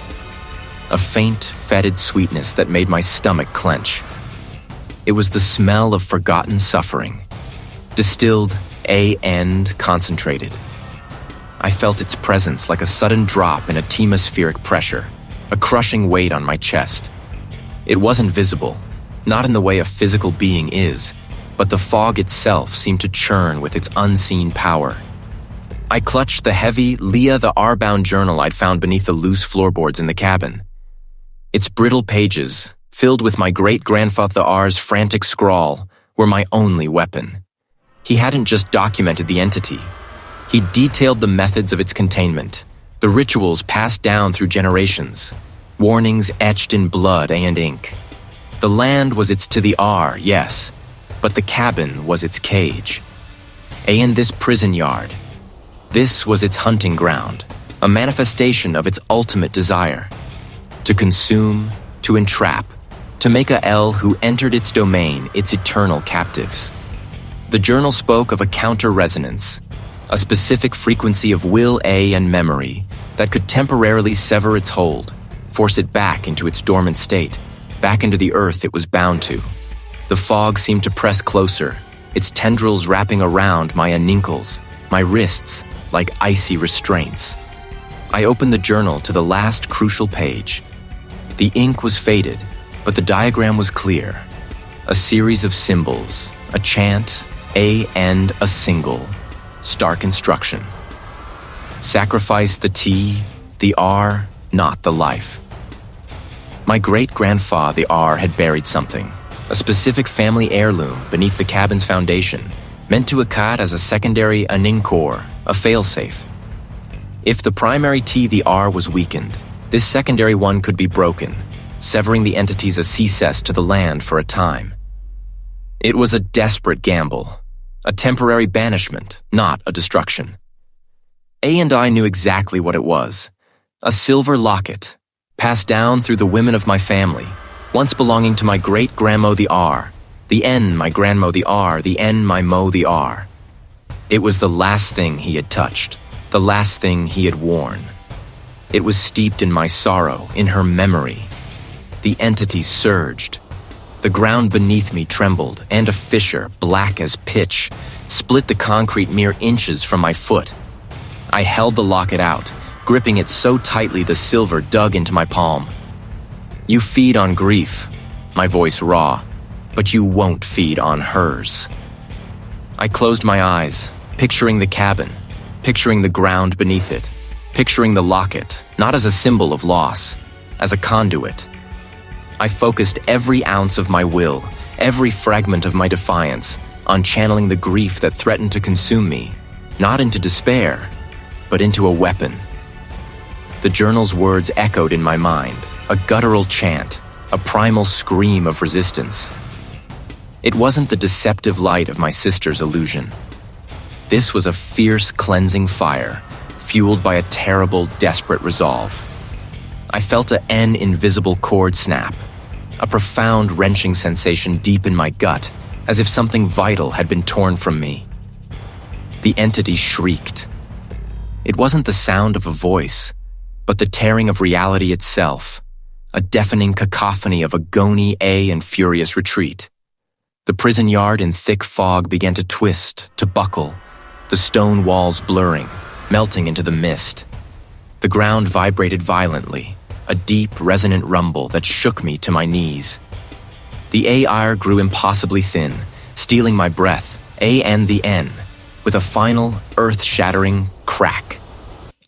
A faint, fetid sweetness that made my stomach clench. It was the smell of forgotten suffering, distilled and concentrated. I felt its presence like a sudden drop in atmospheric pressure, a crushing weight on my chest. It wasn't visible, not in the way a physical being is, but the fog itself seemed to churn with its unseen power. I clutched the heavy Leah the R-bound journal I'd found beneath the loose floorboards in the cabin. Its brittle pages, filled with my great-grandfather R's frantic scrawl, were my only weapon. He hadn't just documented the entity. He detailed the methods of its containment, the rituals passed down through generations, warnings etched in blood and ink. The land was its to the R, yes, but the cabin was its cage. And this prison yard. This was its hunting ground, a manifestation of its ultimate desire. To consume, to entrap, to make a L who entered its domain its eternal captives. The journal spoke of a counter-resonance, a specific frequency of will A and memory that could temporarily sever its hold, force it back into its dormant state, back into the earth it was bound to. The fog seemed to press closer, its tendrils wrapping around my aninkles, my wrists, like icy restraints. I opened the journal to the last crucial page. The ink was faded, but the diagram was clear. A series of symbols, a chant, a and a single. Stark instruction. Sacrifice the T, the R, not the life. My great-grandfather, the R, had buried something, a specific family heirloom beneath the cabin's foundation, meant to acad as a secondary aninkor, a failsafe. If the primary T, the R, was weakened, this secondary one could be broken, severing the entity's access to the land for a time. It was a desperate gamble, a temporary banishment, not a destruction. A and I knew exactly what it was. A silver locket, passed down through the women of my family, once belonging to my great-grandmo the R, the N my grandmo the R, the N my mo the R. It was the last thing he had touched, the last thing he had worn. It was steeped in my sorrow, in her memory. The entity surged. The ground beneath me trembled, and a fissure, black as pitch, split the concrete mere inches from my foot. I held the locket out, gripping it so tightly the silver dug into my palm. You feed on grief, my voice raw, but you won't feed on hers. I closed my eyes, picturing the cabin, picturing the ground beneath it, picturing the locket, not as a symbol of loss, as a conduit. I focused every ounce of my will, every fragment of my defiance, on channeling the grief that threatened to consume me, not into despair, but into a weapon. The journal's words echoed in my mind, a guttural chant, a primal scream of resistance. It wasn't the deceptive light of my sister's illusion. This was a fierce, cleansing fire, fueled by a terrible, desperate resolve. I felt an invisible cord snap, a profound, wrenching sensation deep in my gut, as if something vital had been torn from me. The entity shrieked. It wasn't the sound of a voice, but the tearing of reality itself, a deafening cacophony of agony, and furious retreat. The prison yard in thick fog began to twist, to buckle, the stone walls blurring, melting into the mist. The ground vibrated violently, a deep, resonant rumble that shook me to my knees. The air grew impossibly thin, stealing my breath, A and the N, with a final, earth-shattering crack.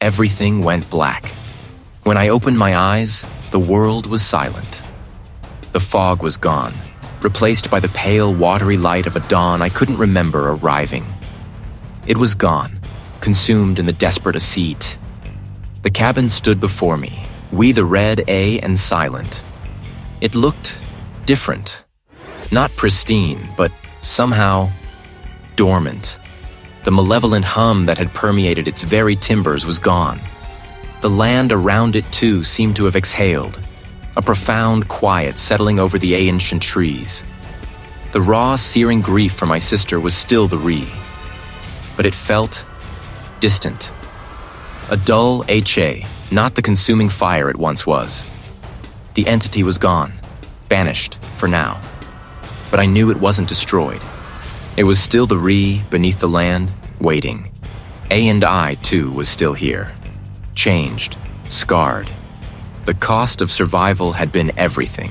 Everything went black. When I opened my eyes, the world was silent. The fog was gone, replaced by the pale, watery light of a dawn I couldn't remember arriving. It was gone, consumed in the desperate ascent. The cabin stood before me, we the red A and silent. It looked different. Not pristine, but somehow dormant. The malevolent hum that had permeated its very timbers was gone. The land around it, too, seemed to have exhaled, a profound quiet settling over the ancient trees. The raw, searing grief for my sister was still the re, but it felt distant. A dull HA, not the consuming fire it once was. The entity was gone, banished, for now. But I knew it wasn't destroyed. It was still the re beneath the land, waiting. A and I, too, was still here. Changed, scarred. The cost of survival had been everything.